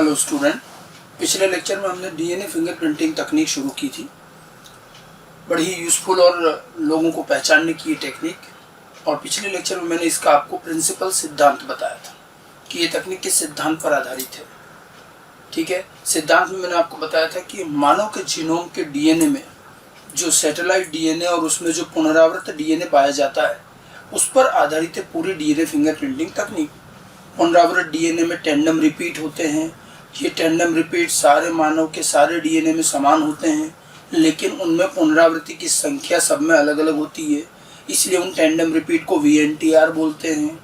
Hello student, पिछले lecture में हमने डीएनए फिंगरप्रिंटिंग तकनीक शुरू की थी। बड़ी ही यूज़फुल और लोगों को पहचानने की टेक्निक। और पिछले लेक्चर में मैंने इसका आपको प्रिंसिपल सिद्धांत बताया था कि ये तकनीक किस सिद्धांत पर आधारित है। ठीक है, सिद्धांत में मैंने आपको बताया था कि मानव के जीनोम के डीएनए में जो सैटेलाइट डीएनए और उसमें जो पुनरावृत्त डीएनए पाया जाता है उस पर आधारित है पूरी डीएनए फिंगरप्रिंटिंग तकनीक। पुनरावृत्त डीएनए में टैंडम रिपीट होते हैं। ये टैंडम रिपीट सारे मानव के सारे डीएनए में समान होते हैं, लेकिन उनमें पुनरावृत्ति की संख्या सब में अलग अलग होती है। इसलिए उन टैंडम रिपीट को वीएनटीआर बोलते हैं।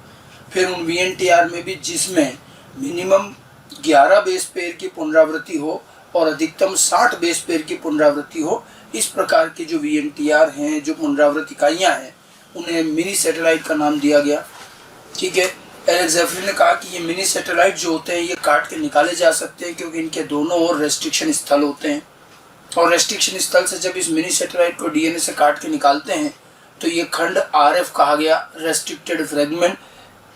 फिर उन वीएनटीआर में भी जिसमें मिनिमम 11 बेस पेयर की पुनरावृत्ति हो और अधिकतम 60 बेस पेयर की पुनरावृत्ति हो, इस प्रकार के जो वीएनटीआर हैं, जो पुनरावृत्त इकाइयाँ हैं, उन्हें मिनी सैटेलाइट का नाम दिया गया। ठीक है, एलेक्स ज़ेफरी ने कहा कि ये मिनी सैटेलाइट जो होते हैं ये काट के निकाले जा सकते हैं क्योंकि इनके दोनों ओर रेस्ट्रिक्शन स्थल होते हैं। और रेस्ट्रिक्शन स्थल से जब इस मिनी सैटेलाइट को डीएनए से काट के निकालते हैं तो ये खंड आरएफ कहा गया, रेस्ट्रिक्टेड फ्रेगमेंट।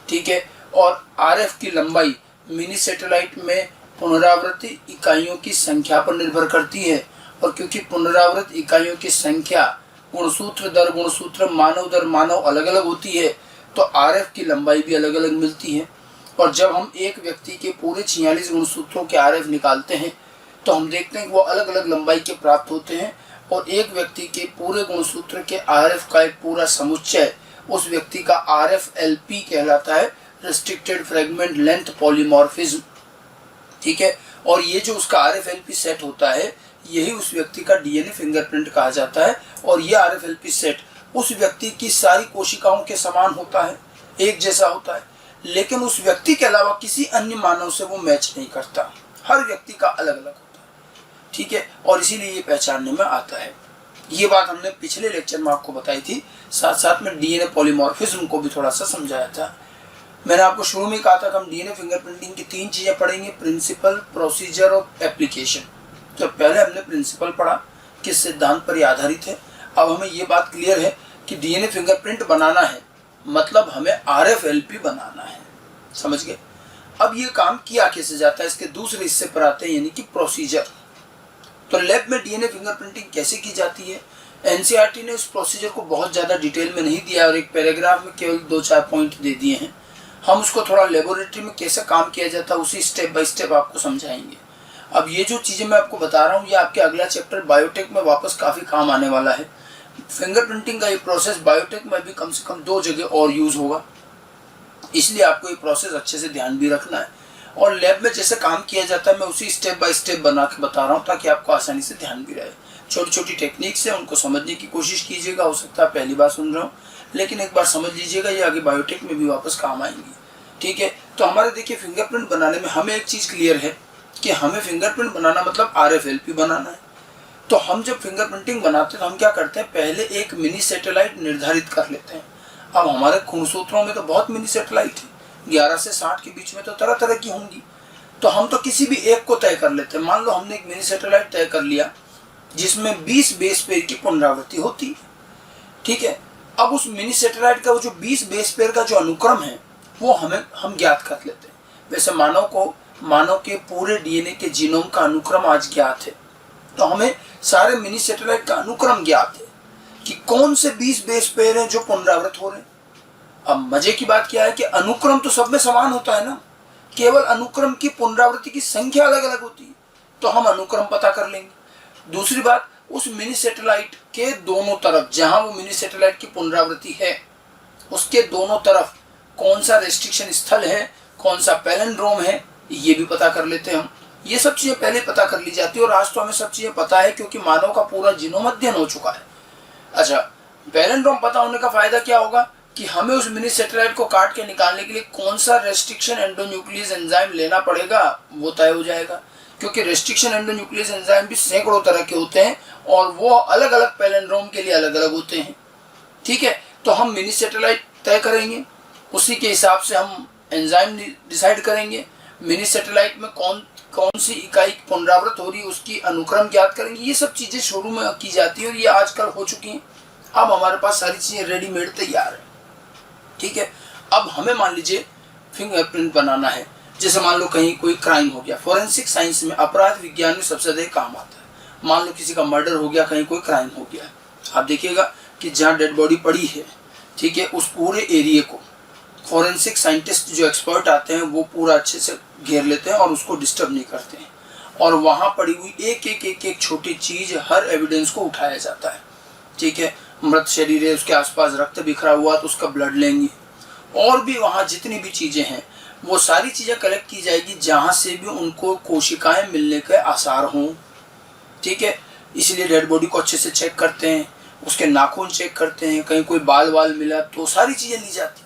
ठीक है, और आरएफ की लंबाई मिनी सैटेलाइट में पुनरावृत्त इकाइयों की संख्या पर निर्भर करती है। और क्योंकि पुनरावृत्त इकाइयों की संख्या गुणसूत्र दर गुणसूत्र, मानव दर मानव अलग अलग होती है, तो आरएफ की लंबाई भी अलग अलग मिलती है। और जब हम एक व्यक्ति के पूरे 46 गुणसूत्रों के आरएफ निकालते हैं तो हम देखते हैं कि वो अलग अलग लंबाई के प्राप्त होते हैं। और एक व्यक्ति के पूरे गुणसूत्र के आरएफ का एक पूरा समुच्चय उस व्यक्ति का आरएफ-एलपी कहलाता है, रेस्ट्रिक्टेड फ्रेगमेंट लेंथ पॉलीमॉर्फिज्म। ठीक है, और ये जो उसका आरएफ-एलपी सेट होता है यही उस व्यक्ति का डीएनए फिंगरप्रिंट कहा जाता है। और ये आरएफ-एलपी सेट उस व्यक्ति की सारी कोशिकाओं के समान होता है, एक जैसा होता है, लेकिन उस व्यक्ति के अलावा किसी अन्य मानव से वो मैच नहीं करता। हर व्यक्ति का अलग अलग होता है। ठीक है, और इसीलिए ये पहचानने में आता है। ये बात हमने पिछले लेक्चर में आपको बताई थी, साथ साथ में डीएनए पॉलीमॉर्फिज्म को भी थोड़ा सा समझाया था। मैंने आपको शुरू में कहा था कि हम डीएनए फिंगरप्रिंटिंग की 3 चीज़ें पढ़ेंगे, प्रिंसिपल, प्रोसीजर और एप्लीकेशन। तो पहले हमने प्रिंसिपल पढ़ा, किस सिद्धांत पर यह आधारित है। अब हमें ये बात क्लियर है कि डीएनए फिंगरप्रिंट बनाना है मतलब हमें आरएफ-एलपी बनाना है। समझ गए? अब ये काम किया कैसे जाता है, इसके दूसरे हिस्से पर आते हैं, यानी कि प्रोसीजर। तो लैब में डीएनए फिंगरप्रिंटिंग कैसे की जाती है? एनसीईआरटी ने इस प्रोसीजर को बहुत ज़्यादा डिटेल में नहीं दिया और एक पैराग्राफ में केवल 2-4 पॉइंट दे दिए हैं। हम उसको थोड़ा लेबोरेटरी में कैसे काम किया जाता है उसी स्टेप बाय स्टेप आपको समझाएंगे। अब ये जो चीज़ें मैं आपको बता रहा हूँ ये आपके अगला चैप्टर बायोटेक में वापस काफ़ी काम आने वाला है। फिंगरप्रिंटिंग का ये प्रोसेस बायोटेक में भी कम से कम 2 जगह और यूज़ होगा, इसलिए आपको ये प्रोसेस अच्छे से ध्यान भी रखना है। और लैब में जैसे काम किया जाता है मैं उसी स्टेप बाय स्टेप बना के बता रहा हूँ ताकि आपको आसानी से ध्यान भी रहे। छोटी छोटी टेक्निक्स है, उनको समझने की कोशिश कीजिएगा। हो सकता है पहली बार सुन रहा हूँ, लेकिन एक बार समझ लीजिएगा, ये आगे बायोटेक में भी वापस काम आएंगी। ठीक है, तो हमारे देखिए फिंगरप्रिंट बनाने में हमें एक चीज़ क्लियर है कि हमें फिंगरप्रिंट बनाना मतलब आरएफ-एलपी बनाना है। तो हम जब फिंगरप्रिंटिंग बनाते हैं तो हम क्या करते हैं, पहले एक मिनी सैटेलाइट निर्धारित कर लेते हैं। अब हमारे गुणसूत्रों में तो बहुत मिनी सैटेलाइट है, 11 से 60 के बीच में तो तरह तरह की होंगी। तो हम तो किसी भी एक को तय कर लेते हैं। मान लो हमने एक मिनी सैटेलाइट तय कर लिया जिसमें 20 बेस पेयर की पुनरावृत्ति होती है। ठीक है, अब उस मिनी सैटेलाइट का वो जो 20 बेस पेयर का जो अनुक्रम है वो हम ज्ञात कर लेते हैं। वैसे मानव के पूरे डीएनए के जीनोम का अनुक्रम आज ज्ञात है, तो हमें सारे मिनी सैटेलाइट का अनुक्रम ज्ञात है कि कौन से 20 बेस पेयर हैं जो पुनरावृत्त हो रहे हैं। अब मजे की बात क्या है कि अनुक्रम तो सब में समान होता है ना, केवल अनुक्रम की पुनरावृत्ति की संख्या अलग अलग होती है, तो हम अनुक्रम पता कर लेंगे। दूसरी बात, उस मिनी सैटेलाइट के दोनों तरफ जहां वो मिनी सैटेलाइट की पुनरावृत्ति है उसके दोनों तरफ कौन सा रेस्ट्रिक्शन स्थल है, कौन सा पैलिंड्रोम है, ये भी पता कर लेते हैं हम। ये सब चीज़ें पहले पता कर ली जाती है और आज तो हमें सब चीज़ें पता है क्योंकि मानव का पूरा जीनोम अध्ययन हो चुका है। अच्छा, पैलिंड्रोम पता होने का फायदा क्या होगा कि हमें उस मिनी सैटेलाइट को काट के निकालने के लिए कौन सा रेस्ट्रिक्शन एंडोन्यूक्लियस एंजाइम लेना पड़ेगा वो तय हो जाएगा, क्योंकि रेस्ट्रिक्शन एंडोन्यूक्लियस एंजाइम भी सैकड़ों तरह के होते हैं और वो अलग अलग पैलिंड्रोम के लिए अलग अलग होते हैं। ठीक है, तो हम मिनी सैटेलाइट तय करेंगे, उसी के हिसाब से हम एंजाइम डिसाइड करेंगे। मिनी सैटेलाइट में कौन सी इकाई पुनरावृत्त हो रही है उसकी अनुक्रम ज्ञात करेंगे। ये सब चीज़ें शुरू में की जाती है और ये आजकल हो चुकी हैं। अब हमारे पास सारी चीज़ें रेडीमेड तैयार है। ठीक है, अब हमें मान लीजिए फिंगरप्रिंट बनाना है। जैसे मान लो कहीं कोई क्राइम हो गया, फोरेंसिक साइंस में, अपराध विज्ञान में सबसे ज़्यादा काम आता है। मान लो किसी का मर्डर हो गया, कहीं कोई क्राइम हो गया, आप देखिएगा कि जहाँ डेड बॉडी पड़ी है, ठीक है, उस पूरे एरिया को फॉरेंसिक साइंटिस्ट जो एक्सपर्ट आते हैं वो पूरा अच्छे से घेर लेते हैं और उसको डिस्टर्ब नहीं करते हैं, और वहाँ पड़ी हुई एक छोटी चीज़, हर एविडेंस को उठाया जाता है, ठीक है। मृत शरीर है, उसके आसपास रक्त बिखरा हुआ तो उसका ब्लड लेंगे, और भी वहाँ जितनी भी चीज़ें हैं वो सारी चीज़ें कलेक्ट की जाएगी जहाँ से भी उनको कोशिकाएं मिलने के आसार हों, ठीक है। इसलिए डेड बॉडी को अच्छे से चेक करते हैं, उसके नाखून चेक करते हैं, कहीं कोई बाल वाल मिला तो सारी चीज़ें ली जाती,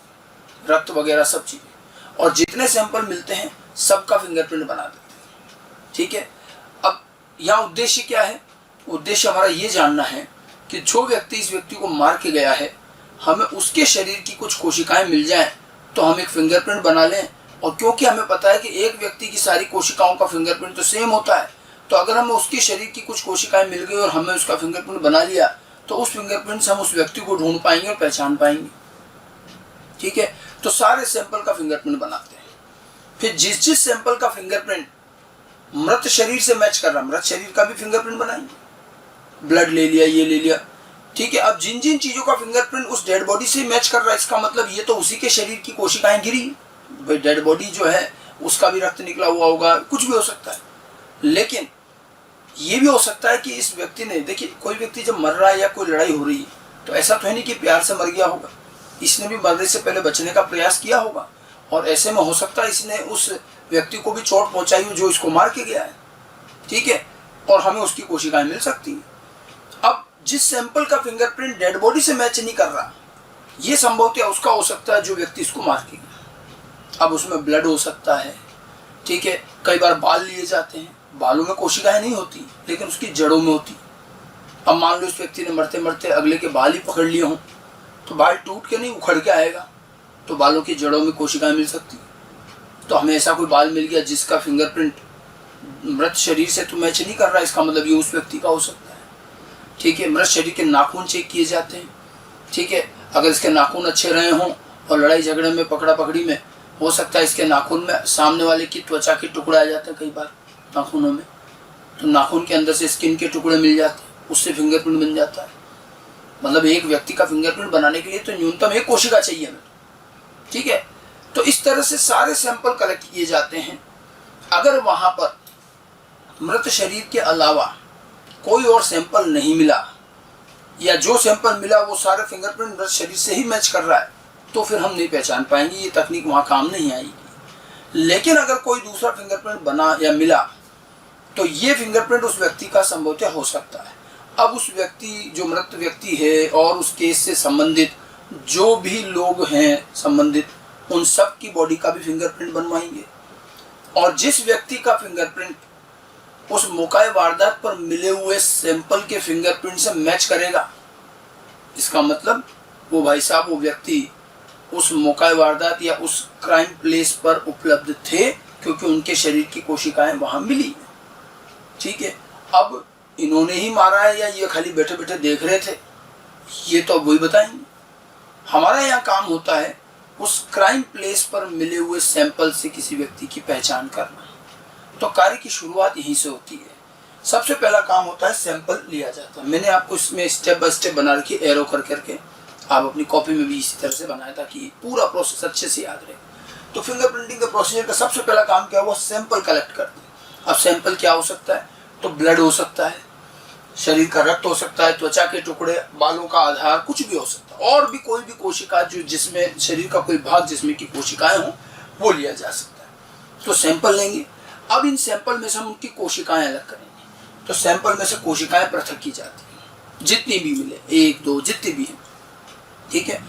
रक्त वगैरह सब चीज़ें, और जितने सैंपल मिलते हैं सबका फिंगरप्रिंट बना देते हैं, ठीक है। अब यहाँ उद्देश्य क्या है? उद्देश्य हमारा ये जानना है कि जो व्यक्ति इस व्यक्ति को मार के गया है, हमें उसके शरीर की कुछ कोशिकाएं मिल जाएं तो हम एक फिंगरप्रिंट बना लें, और क्योंकि हमें पता है कि एक व्यक्ति की सारी कोशिकाओं का फिंगरप्रिंट तो सेम होता है, तो अगर हमें उसके शरीर की कुछ कोशिकाएं मिल गई और हमें उसका फिंगरप्रिंट बना लिया तो उस फिंगरप्रिंट से हम उस व्यक्ति को ढूंढ पाएंगे और पहचान पाएंगे, ठीक है। तो सारे सैंपल का फिंगरप्रिंट बनाते हैं, फिर जिस जिस सैंपल का फिंगरप्रिंट मृत शरीर से मैच कर रहा, मृत शरीर का भी फिंगरप्रिंट बनाएंगे, ब्लड ले लिया, ये ले लिया, ठीक है। अब जिन जिन चीज़ों का फिंगरप्रिंट उस डेड बॉडी से मैच कर रहा है, इसका मतलब ये तो उसी के शरीर की कोशिकाएं गिरी, भाई डेड बॉडी जो है उसका भी रक्त निकला हुआ होगा, कुछ भी हो सकता है। लेकिन ये भी हो सकता है कि इस व्यक्ति ने, देखिए कोई व्यक्ति जब मर रहा है या कोई लड़ाई हो रही है तो ऐसा तो है नहीं कि प्यार से मर गया होगा, इसने भी मरने से पहले बचने का प्रयास किया होगा, और ऐसे में हो सकता है इसने उस व्यक्ति को भी चोट पहुंचाई हो जो इसको मार के गया है, ठीक है, और हमें उसकी कोशिकाएं मिल सकती हैं। अब जिस सैंपल का फिंगरप्रिंट डेड बॉडी से मैच नहीं कर रहा, ये संभवतः उसका हो सकता है जो व्यक्ति इसको मार के गया। अब उसमें ब्लड हो सकता है, ठीक है, कई बार बाल लिए जाते हैं, बालों में कोशिकाएं नहीं होती लेकिन उसकी जड़ों में होती। अब मान लो इस व्यक्ति ने मरते मरते अगले के बाल ही पकड़ लिए हों तो बाल टूट के नहीं उखड़ के आएगा, तो बालों की जड़ों में कोशिकाएं मिल सकती। तो हमें ऐसा कोई बाल मिल गया जिसका फिंगरप्रिंट मृत शरीर से तो मैच नहीं कर रहा, इसका मतलब ये उस व्यक्ति का हो सकता है, ठीक है। मृत शरीर के नाखून चेक किए जाते हैं, ठीक है, अगर इसके नाखून अच्छे रहे हों और लड़ाई झगड़े में पकड़ा पकड़ी में हो सकता है इसके नाखून में सामने वाले की त्वचा के टुकड़े आ जाते हैं कई बार नाखूनों में, तो नाखून के अंदर से स्किन के टुकड़े मिल जाते हैं, उससे फिंगरप्रिंट बन जाता है। मतलब एक व्यक्ति का फिंगरप्रिंट बनाने के लिए तो न्यूनतम एक कोशिका चाहिए हमें, ठीक है। तो इस तरह से सारे सैंपल कलेक्ट किए जाते हैं। अगर वहाँ पर मृत शरीर के अलावा कोई और सैंपल नहीं मिला, या जो सैंपल मिला वो सारे फिंगरप्रिंट मृत शरीर से ही मैच कर रहा है, तो फिर हम नहीं पहचान पाएंगे, ये तकनीक वहाँ काम नहीं आएगी। लेकिन अगर कोई दूसरा फिंगरप्रिंट बना या मिला तो ये फिंगरप्रिंट उस व्यक्ति का संभवतः हो सकता है। अब उस व्यक्ति, जो मृत व्यक्ति है और उस केस से संबंधित जो भी लोग हैं संबंधित, उन सब की बॉडी का भी फिंगरप्रिंट बनवाएंगे, और जिस व्यक्ति का फिंगरप्रिंट उस मौका वारदात पर मिले हुए सैंपल के फिंगरप्रिंट से मैच करेगा, इसका मतलब वो भाई साहब, वो व्यक्ति उस मौका वारदात या उस क्राइम प्लेस पर उपलब्ध थे, क्योंकि उनके शरीर की कोशिकाएं वहां मिली, ठीक है। अब इन्होंने ही मारा है या ये खाली बैठे बैठे देख रहे थे, ये तो वही बताएंगे। हमारा यहाँ काम होता है उस क्राइम प्लेस पर मिले हुए सैंपल से किसी व्यक्ति की पहचान करना। तो कार्य की शुरुआत यहीं से होती है। सबसे पहला काम होता है सैंपल लिया जाता है। मैंने आपको इसमें स्टेप बाय स्टेप बना रखी, एरो कर करके, आप अपनी कॉपी में भी इसी तरह से बनाया ताकि पूरा प्रोसेस अच्छे से याद रहे। तो फिंगरप्रिंटिंग के प्रोसीजर का सबसे पहला काम क्या हुआ, सैंपल कलेक्ट करते हैं। अब सैंपल क्या हो सकता है, तो ब्लड हो सकता है, शरीर का रक्त हो सकता है, त्वचा के टुकड़े, बालों का आधार, कुछ भी हो सकता है, और भी कोई भी कोशिका जो जिसमें शरीर का कोई भाग जिसमें की कोशिकाएं हों वो लिया जा सकता है। तो सैंपल लेंगे। अब इन सैंपल में से हम उनकी कोशिकाएं अलग करेंगे। तो सैंपल में से कोशिकाएं पृथक की जाती हैं, जितनी भी मिले, 1 2 जितनी भी हैं, ठीक है।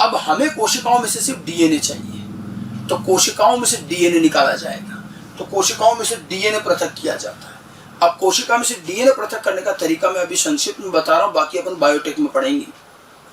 अब हमें कोशिकाओं में से सिर्फ डीएनए चाहिए, तो कोशिकाओं में से डीएनए निकाला जाएगा। तो कोशिकाओं में से डीएनए पृथक किया जाता है। अब कोशिका में से डीएनए पृथक करने का तरीका मैं अभी संक्षिप्त में बता रहा हूँ, बाकी अपन बायोटेक में पढ़ेंगे।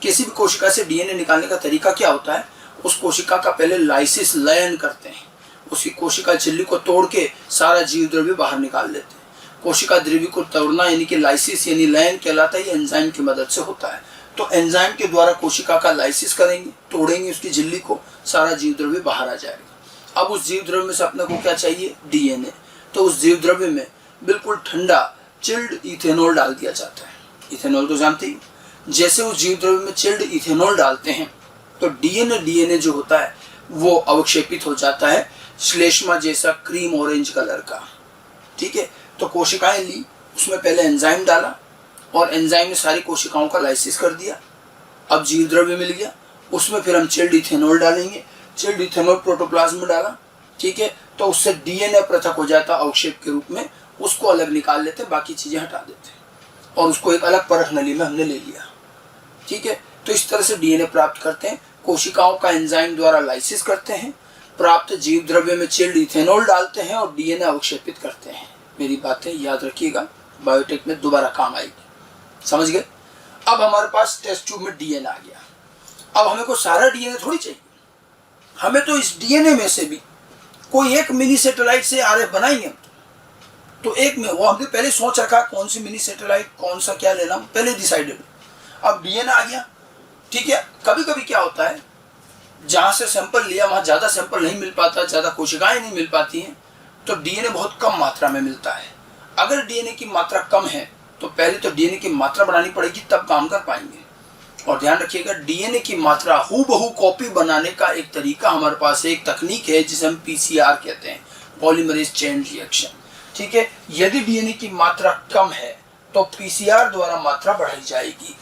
किसी भी कोशिका से डीएनए निकालने का तरीका क्या होता है, उस कोशिका का पहले लाइसिस, लयन करते हैं, उसकी कोशिका झिल्ली को तोड़ के सारा जीव द्रव्य बाहर निकाल लेते हैं। कोशिका द्रव्य को तोड़ना यानी कि लाइसिस यानी लयन कहलाता है, ये एंजाइम की मदद से होता है। तो एंजाइम के द्वारा कोशिका का लाइसिस करेंगे, तोड़ेंगे उसकी झिल्ली को, सारा जीव द्रव्य बाहर आ जाएगा। अब उस जीव द्रव्य में से अपने को क्या चाहिए, डीएनए। तो उस जीव द्रव्य में बिल्कुल ठंडा चिल्ड इथेनॉल डाल दिया जाता है। इथेनॉल तो जानते ही, जैसे उस जीव द्रव्य में चिल्ड इथेनॉल डालते हैं तो डीएनए जो होता है वो अवक्षेपित हो जाता है श्लेष्मा जैसा क्रीम ऑरेंज कलर का। ठीक है, तो कोशिकाएं ली, उसमें पहले एंजाइम डाला और एंजाइम ने सारी कोशिकाओं का लाइसिस कर दिया। अब जीव द्रव्य मिल गया, उसमें फिर हम चिल्ड इथेनॉल डालेंगे। चिल्ड इथेनॉल प्रोटोप्लाज्म में डाला, ठीक है, तो उससे डीएनए पृथक हो जाता अवक्षेप के रूप में, उसको अलग निकाल लेते, बाकी चीजें हटा देते और उसको एक अलग परख नली में हमने ले लिया। ठीक है, तो इस तरह से डीएनए प्राप्त करते हैं, कोशिकाओं का एंजाइम द्वारा लाइसिस करते हैं, प्राप्त जीव द्रव्य में चिल्ड इथेनॉल डालते हैं और डीएनए अवक्षेपित करते हैं। मेरी बातें याद रखिएगा, बायोटेक में दोबारा काम आएगी। समझ गए? अब हमारे पास टेस्ट ट्यूब में डीएनए आ गया। अब हमें को सारा डीएनए थोड़ी चाहिए, हमें तो इस डीएनए में से भी कोई एक मिनी सैटेलाइट से आरएफ बनाएंगे। तो एक में वो हमने पहले सोच रखा कौन सी मिनी सैटेलाइट, कौन सा क्या लेना, पहले डिसाइडेड। अब डीएनए आ गया, ठीक है। कभी कभी क्या होता है, जहां से सैंपल लिया वहां ज्यादा सैंपल नहीं मिल पाता, ज्यादा कोशिकाएं नहीं मिल पाती हैं, तो डीएनए बहुत कम मात्रा में मिलता है। अगर डीएनए की मात्रा कम है तो पहले तो डीएनए की मात्रा बढ़ानी पड़ेगी, तब काम कर पाएंगे। और ध्यान रखिएगा, डीएनए की मात्रा हूबहू कॉपी बनाने का एक तरीका हमारे पास है, एक तकनीक है जिसे हम पीसीआर कहते हैं, पॉलीमरेज चेन रिएक्शन। ठीक है, यदि डीएनए की मात्रा कम है तो पीसीआर द्वारा मात्रा बढ़ाई जाएगी।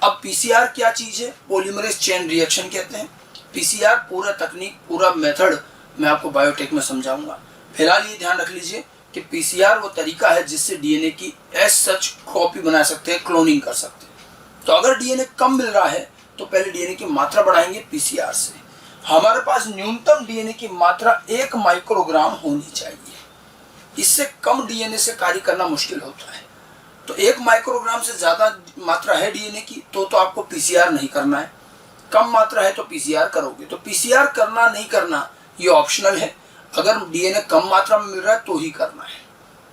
अब पीसीआर क्या चीज है, पॉलीमरेज चेन रिएक्शन कहते हैं। पीसीआर पूरा तकनीक, पूरा मेथड मैं आपको बायोटेक में समझाऊंगा। फिलहाल ये ध्यान रख लीजिए कि पीसीआर वो तरीका है जिससे डीएनए की एज सच कॉपी बना सकते हैं, क्लोनिंग कर सकते हैं। तो अगर डीएनए कम मिल रहा है तो पहले डीएनए की मात्रा बढ़ाएंगे पीसीआर से। हमारे पास न्यूनतम डीएनए की मात्रा 1 माइक्रोग्राम होनी चाहिए, इससे कम डीएनए से कार्य करना मुश्किल होता है। तो 1 माइक्रोग्राम से ज्यादा मात्रा है डीएनए की तो आपको पीसीआर नहीं करना है, कम मात्रा है तो पीसीआर करोगे। तो पीसीआर करना नहीं करना ये ऑप्शनल है, अगर डीएनए कम मात्रा में मिल रहा है तो ही करना है।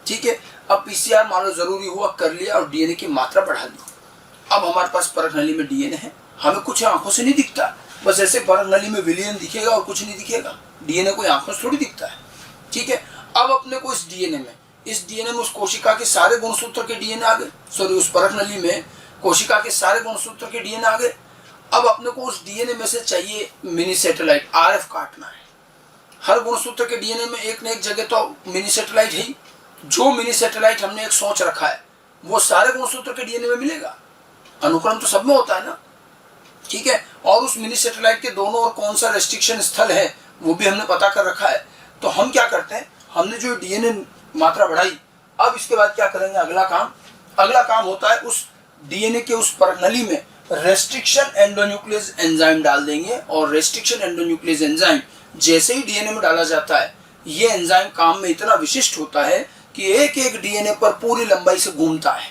ठीक है, अब पीसीआर मान लो जरूरी हुआ, कर लिया और डीएनए की मात्रा बढ़ा दी। अब हमारे पास परख नली में डीएनए है, हमें कुछ आंखों से नहीं दिखता, बस ऐसे परख नली में विलियन दिखेगा और कुछ नहीं दिखेगा। डीएनए कोई आंखों से थोड़ी दिखता है। ठीक है, अब अपने को इस डीएनए में उस कोशिका के सारे गुणसूत्र के डीएनए आ गए, सॉरी उस परख नली में कोशिका के सारे गुणसूत्र के डीएनए आ गए। अब अपने को उस डीएनए में से चाहिए मिनी सैटेलाइट, आरएफ काटना है। हर गुणसूत्र के डीएनए में एक न एक जगह तो मिनी सैटेलाइट है ही। जो मिनी सैटेलाइट हमने एक सोच रखा है वो सारे गुणसूत्र के डीएनए में मिलेगा, अनुक्रम तो सब में होता है ना। ठीक है, और उस मिनी सैटेलाइट के दोनों ओर कौन सा रेस्ट्रिक्शन स्थल है वो भी हमने पता कर रखा है। तो हम क्या करते हैं, हमने जो डीएनए मात्रा बढ़ाई, अब इसके बाद क्या करेंगे, अगला काम होता है उस डीएनए के उस परनली में रेस्ट्रिक्शन एंडोन्यूक्लियस एंजाइम डाल देंगे। और रेस्ट्रिक्शन एंडोन्यूक्लियस एंजाइम जैसे ही डीएनए में डाला जाता है, ये एंजाइम काम में इतना विशिष्ट होता है कि एक एक डीएनए पर पूरी लंबाई से घूमता है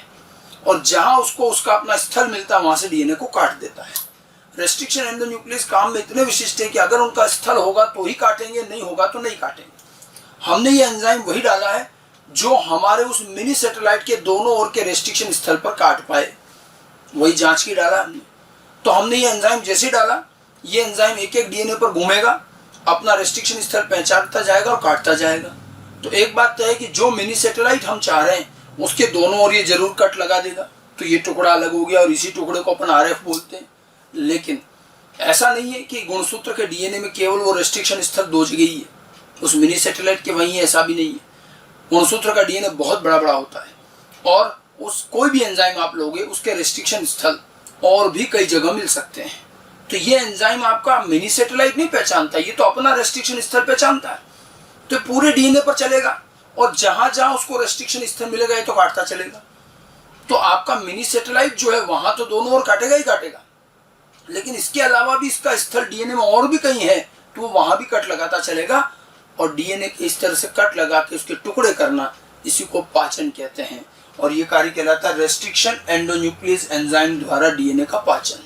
और जहां उसको उसका अपना स्थल मिलता है वहां से डीएनए को काट देता है। रेस्ट्रिक्शन एंडोन्यूक्लियस काम में इतने विशिष्ट है कि अगर उनका स्थल होगा तो ही काटेंगे, नहीं होगा तो नहीं काटेंगे। हमने ये एंजाइम वही डाला है जो हमारे उस मिनी सैटेलाइट के दोनों ओर के रेस्ट्रिक्शन स्थल पर काट पाए, वही जांच की डाला हमने। तो हमने ये एंजाइम जैसे डाला, ये एंजाइम एक एक डीएनए पर घूमेगा, अपना रेस्ट्रिक्शन स्थल पहचानता जाएगा और काटता जाएगा। तो एक बात तो है कि जो मिनी सैटेलाइट हम चाह रहे हैं उसके दोनों ओर ये जरूर कट लगा देगा, तो ये टुकड़ा अलग हो गया और इसी टुकड़े को अपन आरएफ बोलते हैं। लेकिन ऐसा नहीं है कि गुणसूत्र के डीएनए में केवल वो रेस्ट्रिक्शन स्थल 2 जगह ही है, उस मिनी सैटेलाइट के वहीं है, ऐसा भी नहीं है। गुणसूत्र का डीएनए बहुत बड़ा बड़ा होता है और उस कोई भी एंजाइम आप लोगे उसके रेस्ट्रिक्शन स्थल और भी कई जगह मिल सकते हैं। तो ये एंजाइम आपका मिनी सैटेलाइट नहीं पहचानता, ये तो अपना रेस्ट्रिक्शन स्थल पहचानता है। तो पूरे डीएनए पर चलेगा और जहां जहां उसको रेस्ट्रिक्शन स्थल मिलेगा ये तो काटता चलेगा। तो आपका मिनी सैटेलाइट जो है वहां तो दोनों ओर काटेगा ही काटेगा, लेकिन इसके अलावा भी इसका स्थल डीएनए में और भी कहीं है तो वहां भी कट लगाता चलेगा। और डीएनए के इस तरह से कट लगा के उसके टुकड़े करना, इसी को पाचन कहते हैं। और ये कार्य कहलाता है रेस्ट्रिक्शन एंडोन्यूक्लियस एंजाइम द्वारा डीएनए का पाचन।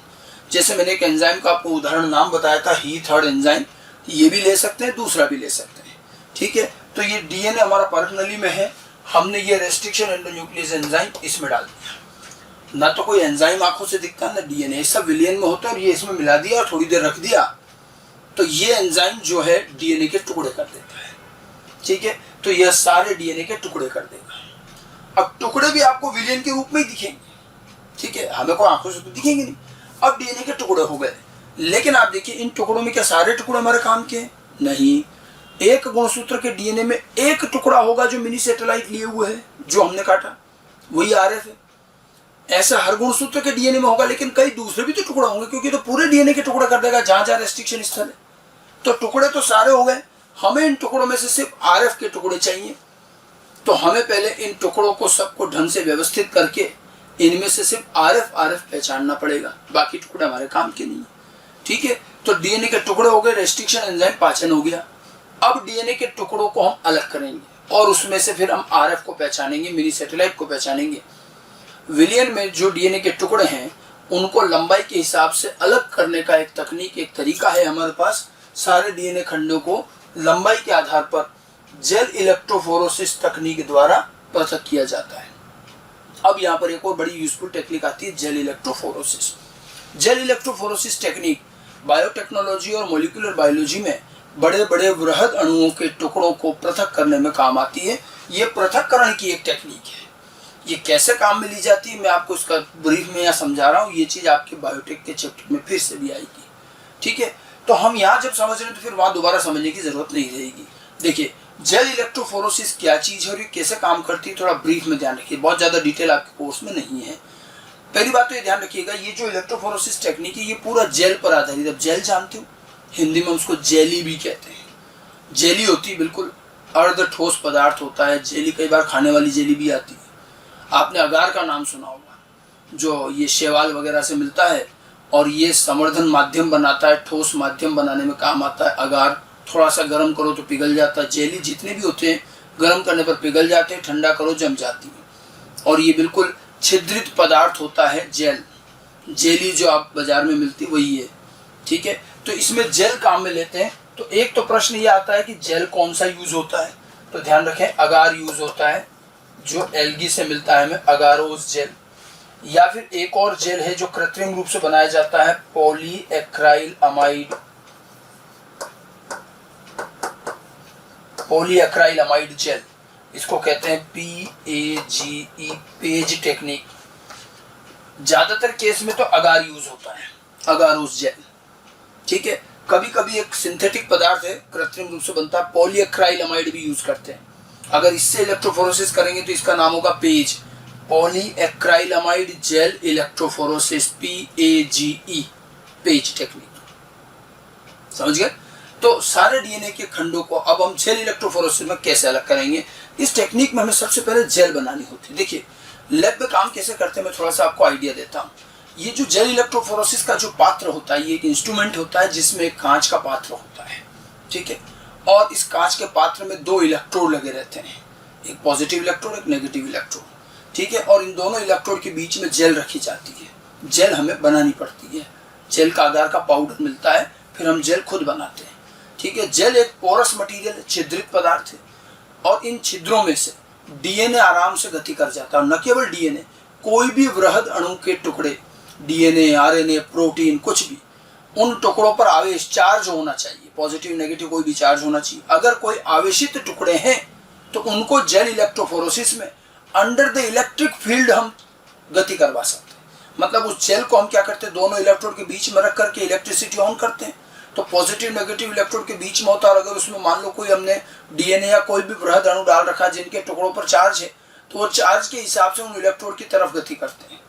जैसे मैंने एक एंजाइम का आपको उदाहरण नाम बताया था, ही3 एंजाइम, ये भी ले सकते हैं, दूसरा भी ले सकते हैं। ठीक है, तो ये डीएनए हमारा परख नली में है, हमने ये रेस्ट्रिक्शन एंडोन्यूक्लियस एंजाइम इसमें डाल दिया। ना तो कोई एंजाइम आंखों से दिखता है ना डीएनए, सब विलियन में होता है और ये इसमें मिला दिया और थोड़ी देर रख दिया, तो ये एंजाइम जो है डीएनए के टुकड़े कर देता है। ठीक है, तो यह सारे डीएनए के टुकड़े कर देगा। अब टुकड़े भी आपको विलियन के रूप में ही दिखेंगे। ठीक है, हमें को आंखों से तो दिखेंगे नहीं। अब डीएनए के टुकड़े हो गए, लेकिन आप देखिए इन टुकड़ों में क्या सारे टुकड़े हमारे काम के हैं? नहीं। एक गुणसूत्र के डीएनए में एक टुकड़ा होगा जो मिनी सैटेलाइट लिए हुए है, जो हमने काटा, वही आरएफ है। ऐसा हर गुणसूत्र के डीएनए में होगा, लेकिन कई दूसरे भी तो टुकड़ा होंगे, क्योंकि तो पूरे डीएनए के टुकड़ा कर देगा जहां जहां रेस्ट्रिक्शन स्थल है। तो टुकड़े तो सारे हो गए, हमें इन टुकड़ों में से सिर्फ आरएफ के टुकड़े चाहिए। तो हमें पहले इन टुकड़ों को सबको ढंग से व्यवस्थित करके इनमें से सिर्फ आरएफ पहचानना पड़ेगा, बाकी टुकड़े हमारे काम के नहीं। ठीक है, तो डीएनए के टुकड़े हो गए, रेस्ट्रिक्शन एंजाइम पाचन हो गया। अब डीएनए के टुकड़ों को हम अलग करेंगे और उसमें से फिर हम आरएफ को पहचानेंगे, मिनी सैटेलाइट को पहचानेंगे। विलियन में जो डीएनए के टुकड़े हैं उनको लंबाई के हिसाब से अलग करने का एक तकनीक, एक तरीका है हमारे पास। सारे डीएनए खंडों को लंबाई के आधार पर जेल इलेक्ट्रोफोरोसिस तकनीक द्वारा पृथक किया जाता है। अब यहाँ पर एक और बड़ी यूजफुल टेक्निक आती है, jail electrophoresis. Jail electrophoresis technique biotechnology और मोलिकुलर बायोलॉजी में बड़े बड़े वृहद अणुओं के टुकड़ों को पृथक करने में काम आती है। ये पृथक्करण की एक टेक्निक है। ये कैसे काम में ली जाती है मैं आपको इसका ब्रीफ में यहाँ समझा रहा हूँ। ये चीज आपके बायोटेक के चैप्टर में फिर से भी आएगी। ठीक है, तो हम यहाँ जब समझ रहे हैं तो फिर वहां दोबारा समझने की जरूरत नहीं रहेगी। देखिए, जेल इलेक्ट्रोफोरोसिस क्या चीज है और ये कैसे काम करती है, थोड़ा ब्रीफ में ध्यान रखिए, बहुत ज्यादा डिटेल आपके कोर्स में नहीं है। पहली बात तो ये ध्यान रखिएगा, ये जो इलेक्ट्रोफोरोसिस टेक्निक है ये पूरा जेल पर आधारित। अब जेल जानते हो, हिंदी में उसको जेली भी कहते हैं। जेली होती है बिल्कुल अर्ध ठोस पदार्थ होता है। जेली कई बार खाने वाली जेली भी आती है। आपने अगार का नाम सुना होगा, जो ये शैवाल वगैरह से मिलता है और ये संवर्धन माध्यम बनाता है, ठोस माध्यम बनाने में काम आता है। अगार थोड़ा सा गर्म करो तो पिघल जाता है। जेली जितने भी होते हैं गर्म करने पर पिघल जाते हैं, ठंडा करो जम जाती है। और ये बिल्कुल छिद्रित पदार्थ होता है जेल। जेली जो आप बाजार में मिलती वही है। ठीक है, तो इसमें जेल काम में लेते हैं। तो एक तो प्रश्न ये आता है कि जेल कौन सा यूज होता है, तो ध्यान रखें अगार यूज होता है, जो एल्गी से मिलता है हमें, अगारोस जेल। या फिर एक और जेल है जो कृत्रिम रूप से बनाया जाता है, पॉलीएक्राइल अमाइड जेल। इसको कहते हैं PAGE, पेज टेक्निक। ज्यादातर केस में तो अगार यूज होता है, अगारोस जेल। ठीक है, कभी कभी एक सिंथेटिक पदार्थ है कृत्रिम रूप से बनता है, पॉलीएक्राइल अमाइड भी यूज करते हैं। अगर इससे इलेक्ट्रोफोरोसिस करेंगे तो इसका नाम होगा page, polyacrylamide gel electrophoresis, PAGE, page technique. समझ गए? तो सारे डीएनए के खंडों को अब हम जेल इलेक्ट्रोफोरोसिस में कैसे अलग करेंगे। इस टेक्निक में हमें सबसे पहले जेल बनानी होती है। देखिए लैब में काम कैसे करते हैं मैं थोड़ा सा आपको आइडिया देता हूँ। ये जो जेल इलेक्ट्रोफोरोसिस का जो पात्र होता है, ये एक इंस्ट्रूमेंट होता है जिसमें एक कांच का पात्र होता है। ठीक है, और इस कांच के पात्र में दो इलेक्ट्रोड लगे रहते हैं, एक पॉजिटिव इलेक्ट्रोड, एक नेगेटिव इलेक्ट्रोड। ठीक है, और इन दोनों इलेक्ट्रोड के बीच में जेल रखी जाती है। जेल हमें बनानी पड़ती है। जेल का आधार का पाउडर मिलता है, फिर हम जेल खुद बनाते हैं। ठीक है, जेल एक पोरस मटेरियल, छिद्रित पदार्थ है और इन छिद्रों में से डीएनए आराम से गति कर जाता है। और न केवल डीएनए, कोई भी वृहद अणु के टुकड़े, डीएनए, आरएनए, प्रोटीन, कुछ भी, उन टुकड़ों पर आवेश, चार्ज होना चाहिए, पॉजिटिव नेगेटिव कोई भी चार्ज होना चाहिए। अगर कोई आवेशित टुकड़े हैं तो उनको जेल इलेक्ट्रोफोरोसिस में अंडर द इलेक्ट्रिक फील्ड हम गति करवा सकते हैं। मतलब उस जेल को हम क्या करते हैं, दोनों इलेक्ट्रोड के बीच में रख करके इलेक्ट्रिसिटी ऑन करते हैं। तो पॉजिटिव नेगेटिव इलेक्ट्रोड के बीच में होता है। अगर उसमें मान लो कोई हमने डीएनए या कोई भी वृहद अणु डाल रखा है जिनके टुकड़ों पर चार्ज है, तो वो चार्ज के हिसाब से उन इलेक्ट्रोड की तरफ गति करते हैं।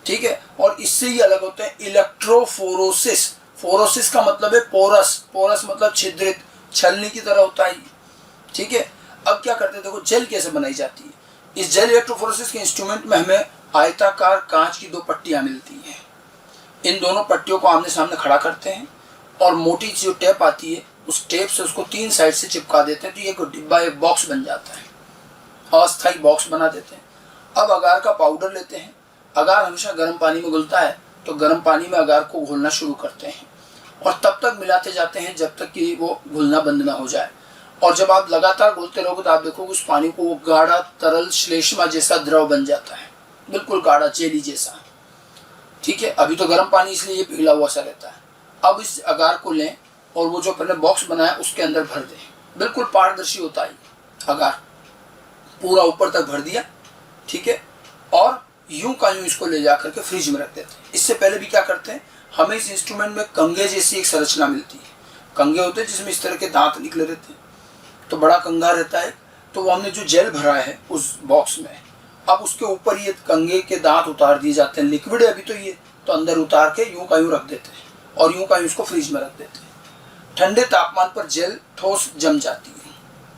ठीक है, और इससे ही अलग होते हैं इलेक्ट्रोफोरोसिस। फोरोसिस का मतलब है पोरस, पोरस मतलब छिद्रित, छलनी की तरह होता है। ठीक है, अब क्या करते हैं, देखो जेल कैसे बनाई जाती है। इस जेल इलेक्ट्रोफोरोसिस के इंस्ट्रूमेंट में हमें आयताकार कांच की दो पट्टियां मिलती हैं। इन दोनों पट्टियों को आमने सामने खड़ा करते हैं और मोटी जो टेप आती है उस टेप से उसको तीन साइड से चिपका देते हैं, तो ये डिब्बा, एक बॉक्स बन जाता है, अस्थायी बॉक्स बना देते हैं। अब अगार का पाउडर लेते हैं। अगार हमेशा गर्म पानी में घुलता है, तो गर्म पानी में अगार को घोलना शुरू करते हैं और तब तक मिलाते जाते हैं जब तक कि वो घुलना बंद ना हो जाए। और जब आप लगातार घोलते रहोगे तो आप देखोगे उस पानी को वो गाढ़ा तरल श्लेष्मा जैसा द्रव बन जाता है, बिल्कुल गाढ़ा जेली जैसा। ठीक है, अभी तो गर्म पानी इसलिए ये पिघला हुआ सा रहता है। अब इस अगार को लें और वो जो अपने बॉक्स बनाया उसके अंदर भर दें। बिल्कुल पारदर्शी होता है अगार, पूरा ऊपर तक भर दिया, ठीक है, और यूं का यूं इसको ले जा करके फ्रिज में रख देते हैं। इससे पहले भी क्या करते हैं, हमें इस इंस्ट्रूमेंट में कंगे जैसी एक संरचना मिलती है। कंगे होते हैं जिसमें इस तरह के दांत निकले रहते हैं, तो बड़ा कंगा रहता है। तो वो हमने जो जेल भरा है उस बॉक्स में, अब उसके ऊपर ये कंगे के दांत उतार दिए जाते हैं। लिक्विड है अभी तो ये, तो अंदर उतार के यूं का यूं रख देते हैं और यूं का यूं इसको फ्रिज में रख देते हैं। ठंडे तापमान पर जेल ठोस जम जाती है।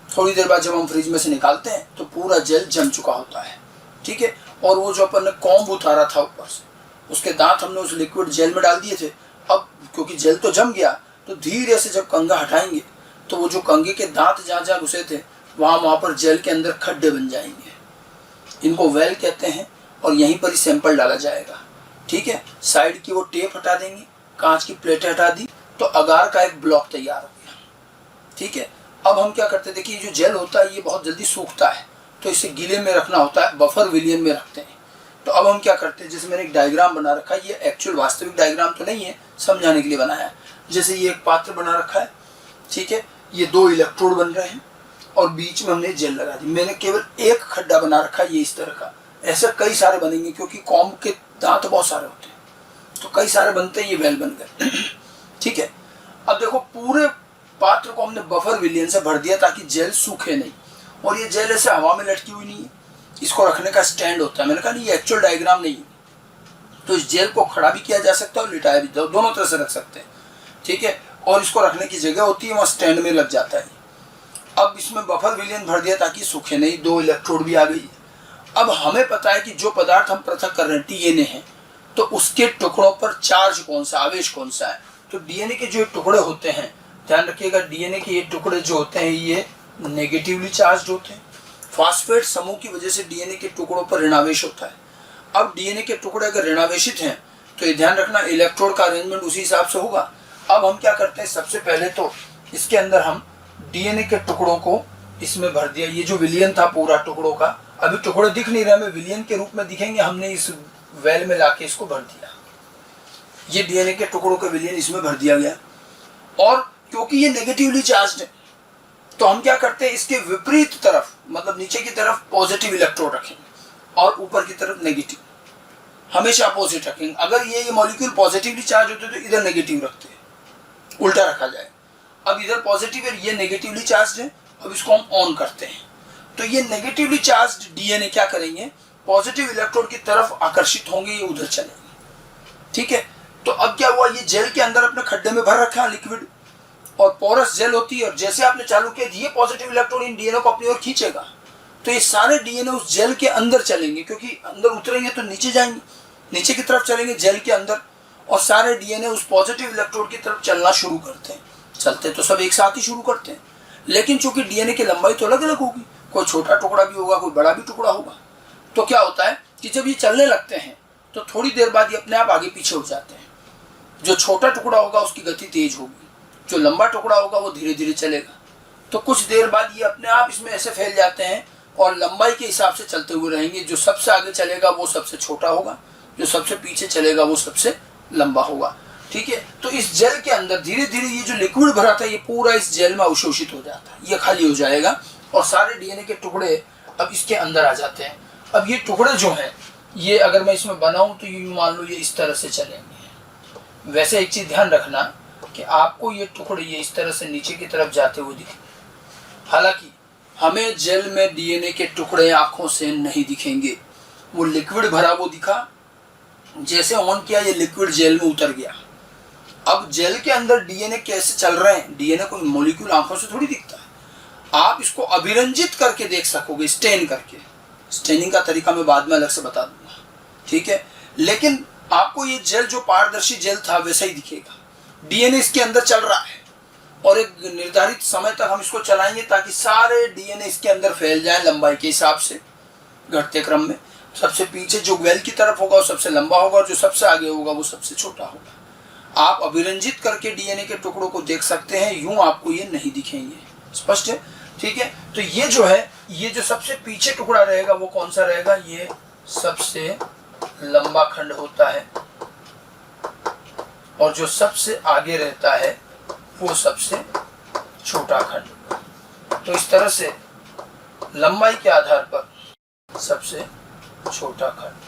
थोड़ी देर बाद जब हम फ्रिज में से निकालते हैं तो पूरा जेल जम चुका होता है, ठीक है। और वो जो अपन ने कॉम्ब उतारा था ऊपर से, उसके दांत हमने उस लिक्विड जेल में डाल दिए थे। अब क्योंकि जेल तो जम गया, तो धीरे से जब कंगा हटाएंगे तो वो जो कंगे के दांत जहाँ जहाँ घुसे थे वहाँ पर जेल के अंदर खड्डे बन जाएंगे। इनको वेल कहते हैं और यहीं पर ही सैंपल डाला जाएगा, ठीक है। साइड की वो टेप हटा देंगे, कांच की प्लेटें हटा दी, तो अगार का एक ब्लॉक तैयार हो गया, ठीक है। अब हम क्या करते हैं, देखिए जो जेल होता है ये बहुत जल्दी सूखता है, तो इसे गीले में रखना होता है, बफर विलियन में रखते हैं। तो अब हम क्या करते हैं, जैसे मैंने एक डायग्राम बना रखा है, ये एक्चुअल वास्तविक डायग्राम तो नहीं है, समझाने के लिए बनाया है। जैसे ये एक पात्र बना रखा है, ठीक है, ये 2 इलेक्ट्रोड बन रहे हैं और बीच में हमने जेल लगा दी। मैंने केवल एक खड्डा बना रखा है, ये इस तरह का। ऐसे कई सारे बनेंगे क्योंकि कॉम्ब के दांत बहुत सारे होते हैं, तो कई सारे बनते हैं, ये वेल बन गए ठीक है। अब देखो पूरे पात्र को हमने बफर विलियन से भर दिया ताकि जेल सूखे नहीं, और ये जेल ऐसे हवा में लटकी हुई नहीं है, इसको रखने का स्टैंड होता है। मैंने कहा नहीं, ये एक्चुअल डायग्राम नहीं है, तो इस जेल को खड़ा भी किया जा सकता है और लिटाया भी, दोनों तरह से रख सकते हैं, ठीक है। और इसको रखने की जगह होती है, वहाँ स्टैंड में लग जाता है। अब इसमें बफर विलियन भर दिया ताकि सूखे नहीं, 2 इलेक्ट्रोड भी आ गई। अब हमें पता है कि जो पदार्थ हम पृथक कर रहे हैं डीएनए है, तो उसके टुकड़ों पर चार्ज कौन सा, आवेश कौन सा है। तो डीएनए के जो टुकड़े होते हैं, ध्यान रखिएगा, डीएनए के ये टुकड़े जो होते हैं ये नेगेटिवली चार्ज होते हैं। फास्फेट समूह की वजह से डीएनए के टुकड़ों पर ऋणावेश होता है। अब डीएनए के टुकड़े अगर ऋणावेशित हैं तो ये ध्यान रखना इलेक्ट्रोड का अरेंजमेंट उसी हिसाब से होगा। अब हम क्या करते हैं, सबसे पहले तो इसके अंदर हम डीएनए के टुकड़ों को इसमें भर दिया। ये जो विलियन था पूरा टुकड़ों का, अभी टुकड़े दिख नहीं रहे, हमें विलियन के रूप में दिखेंगे, हमने इस वेल में लाके इसको भर दिया। ये डीएनए के टुकड़ों का विलियन इसमें भर दिया गया, और क्योंकि ये नेगेटिवली चार्ज्ड है तो हम क्या करते हैं, इसके विपरीत तरफ, मतलब नीचे की तरफ पॉजिटिव इलेक्ट्रोड रखेंगे और ऊपर की तरफ नेगेटिव, हमेशा अपोजिट रखेंगे। अगर ये मॉलिक्यूल पॉजिटिवली चार्ज होते तो इधर नेगेटिव रखते हैं, उल्टा रखा जाए। अब इधर पॉजिटिव है, ये नेगेटिवली चार्ज है, अब इसको हम ऑन करते हैं, तो ये नेगेटिवली चार्ज डीएनए क्या करेंगे, पॉजिटिव इलेक्ट्रोड की तरफ आकर्षित होंगे, ये उधर चलेंगे, ठीक है। तो अब क्या हुआ, ये जेल के अंदर अपने खड्डे में भर रखा है लिक्विड, और पोरस जेल होती है, और जैसे आपने चालू किया ये पॉजिटिव इलेक्ट्रोड इन डीएनए को अपनी ओर खींचेगा, तो ये सारे डीएनए उस जेल के अंदर चलेंगे, क्योंकि अंदर उतरेंगे तो नीचे जाएंगे, नीचे की तरफ चलेंगे जेल के अंदर, और सारे डीएनए उस पॉजिटिव इलेक्ट्रोड की तरफ चलना शुरू करते हैं। चलते तो सब एक साथ ही शुरू करते हैं, लेकिन चूंकि डीएनए की लंबाई तो अलग अलग होगी, कोई छोटा टुकड़ा भी होगा, कोई बड़ा भी टुकड़ा होगा, तो क्या होता है कि जब ये चलने लगते हैं तो थोड़ी देर बाद ये अपने आप आगे पीछे हो जाते हैं। जो छोटा टुकड़ा होगा उसकी गति तेज होगी, जो लंबा टुकड़ा होगा वो धीरे धीरे चलेगा। तो कुछ देर बाद ये अपने आप इसमें ऐसे फैल जाते हैं और लंबाई के हिसाब से चलते हुए रहेंगे। जो सबसे आगे चलेगा वो सबसे छोटा होगा, जो सबसे पीछे चलेगा वो सबसे लंबा होगा, ठीक है। तो इस जेल के अंदर धीरे धीरे ये जो लिक्विड भरा था ये पूरा इस जेल में अवशोषित हो जाता है, ये खाली हो जाएगा और सारे डीएनए के टुकड़े अब इसके अंदर आ जाते हैं। अब ये टुकड़े जो हैं ये अगर मैं इसमें बनाऊं तो ये मान लो ये इस तरह से चलेंगे। वैसे एक चीज ध्यान रखना कि आपको ये टुकड़े ये इस तरह से नीचे की तरफ जाते हुए दिखेंगे, हालांकि हमें जेल में डीएनए के टुकड़े आंखों से नहीं दिखेंगे। वो लिक्विड भरा वो दिखा, जैसे ऑन किया ये लिक्विड जेल में उतर गया। अब जेल के अंदर डीएनए कैसे चल रहे हैं, डीएनए कोई मॉलिक्यूल आंखों से थोड़ी दिखता है, आप इसको अभिरंजित करके देख सकोगे, स्टेन करके। स्टेनिंग का तरीका मैं बाद में अलग से बता दूंगा, ठीक है। लेकिन आपको ये जेल जो पारदर्शी जेल था वैसा ही दिखेगा। डीएनए इसके अंदर चल रहा है और एक निर्धारित समय तक हम इसको चलाएंगे ताकि सारे डीएनए इसके अंदर फैल जाए लंबाई के हिसाब से घटते क्रम में। सबसे पीछे जो वेल की तरफ होगा वो सबसे लंबा होगा और जो सबसे आगे होगा वो सबसे छोटा होगा। आप अभिरंजित करके डीएनए के टुकड़ों को देख सकते हैं, यूं आपको ये नहीं दिखेंगे। स्पष्ट है, ठीक है। तो ये जो है, ये जो सबसे पीछे टुकड़ा रहेगा वो कौन सा रहेगा, ये सबसे लंबा खंड होता है, और जो सबसे आगे रहता है वो सबसे छोटा खंड। तो इस तरह से लंबाई के आधार पर सबसे छोटा खंड।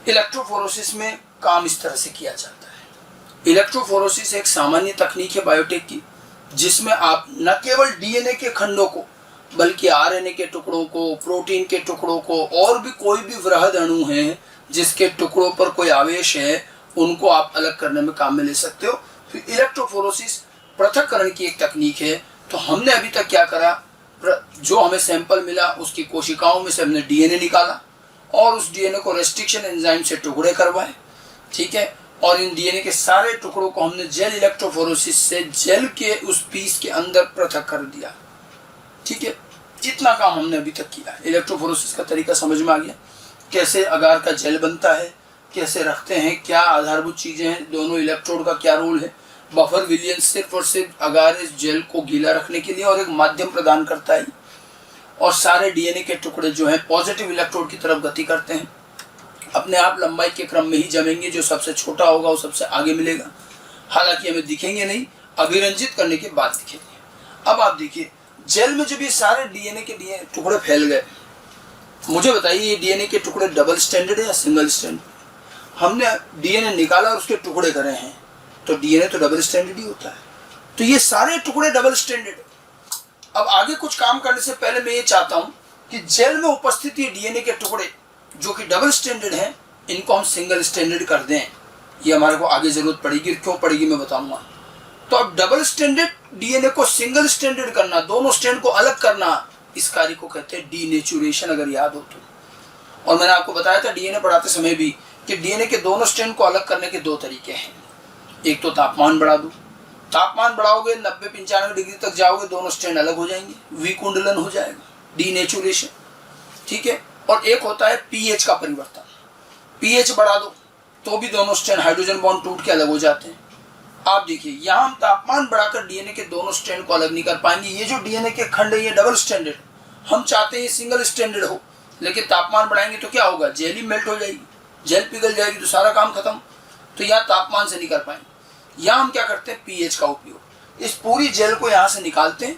इलेक्ट्रोफोरेसिस में काम इस तरह से किया जाता है। इलेक्ट्रोफोरेसिस एक सामान्य तकनीक है बायोटेक की, जिसमें आप न केवल डीएनए के खंडों को बल्कि आरएनए के टुकड़ों को, प्रोटीन के टुकड़ों को, और भी कोई भी वृहद अणु हैं जिसके टुकड़ों पर कोई आवेश है, उनको आप अलग करने में काम में ले सकते हो। तो इलेक्ट्रोफोरेसिस पृथक्करण की एक तकनीक है। तो हमने अभी तक क्या करा, जो हमें सैंपल मिला उसकी कोशिकाओं में से हमने डीएनए निकाला और उस डीएनए को रेस्ट्रिक्शन एंजाइम से टुकड़े करवाए, ठीक है, और इन डीएनए के सारे टुकड़ों को हमने जेल इलेक्ट्रोफोरेसिस से जेल के उस पीस के अंदर पृथक कर दिया, ठीक है। इतना काम हमने अभी तक किया। इलेक्ट्रोफोरेसिस का तरीका समझ में आ गया, कैसे अगार का जेल बनता है, कैसे रखते हैं, क्या आधारभूत चीजें हैं, दोनों इलेक्ट्रोड का क्या रोल है। बफर विलियन सिर्फ और सिर्फ अगार इस जेल को गीला रखने के लिए और एक माध्यम प्रदान करता है, और सारे डीएनए के टुकड़े जो हैं पॉजिटिव इलेक्ट्रोड की तरफ गति करते हैं, अपने आप लंबाई के क्रम में ही जमेंगे, जो सबसे छोटा होगा वो सबसे आगे मिलेगा। हालांकि हमें दिखेंगे नहीं, अभिरंजित करने के बाद दिखेंगे। अब आप देखिए, जेल में जब ये सारे डीएनए के टुकड़े फैल गए, मुझे बताइए ये डीएनए के टुकड़े डबल स्टैंडर्ड है या सिंगल स्टैंडर्ड? हमने डीएनए निकाला और उसके टुकड़े करे हैं, तो डीएनए तो डबल स्टैंडर्ड ही होता है। तो ये सारे टुकड़े डबल स्टैंडर्ड। अब आगे कुछ काम करने से पहले मैं ये चाहता हूं कि जेल में उपस्थित ये डीएनए के टुकड़े जो कि डबल स्टैंडर्ड हैं, इनको हम सिंगल स्टैंडर्ड कर दें। ये हमारे को आगे जरूरत पड़ेगी, क्यों पड़ेगी मैं बताऊंगा। तो अब डबल स्टैंडर्ड डीएनए को सिंगल स्टैंडर्ड करना, दोनों स्टैंड को अलग करना, इस कार्य को कहते हैं डीनेचुरेशन, अगर याद हो तो। और मैंने आपको बताया था डीएनए पढ़ाते समय भी कि डीएनए के दोनों स्ट्रैंड को अलग करने के दो तरीके हैं। एक तो तापमान बढ़ा दो, तापमान बढ़ाओगे 90-95 डिग्री तक जाओगे, दोनों स्ट्रैंड अलग हो जाएंगे, विकुंडलन हो जाएगा, डीनेचुरेशन, ठीक है। और एक होता है पीएच का परिवर्तन, पीएच बढ़ा दो तो भी दोनों स्ट्रैंड हाइड्रोजन बॉन्ड टूट के अलग हो जाते हैं। आप देखिए यहाँ हम तापमान बढ़ाकर डीएनए के दोनों स्ट्रैंड को अलग नहीं कर पाएंगे। ये जो डीएनए के खंड है ये डबल स्टैंडर्ड, हम चाहते हैं ये सिंगल स्टैंडर्ड हो, लेकिन तापमान बढ़ाएंगे तो क्या होगा, जेल ही मेल्ट हो जाएगी, जेल पिघल जाएगी, तो सारा काम खत्म। तो यहाँ तापमान से नहीं कर पाएंगे। यहाँ हम क्या करते हैं, पीएच का उपयोग, इस पूरी जेल को यहाँ से निकालते हैं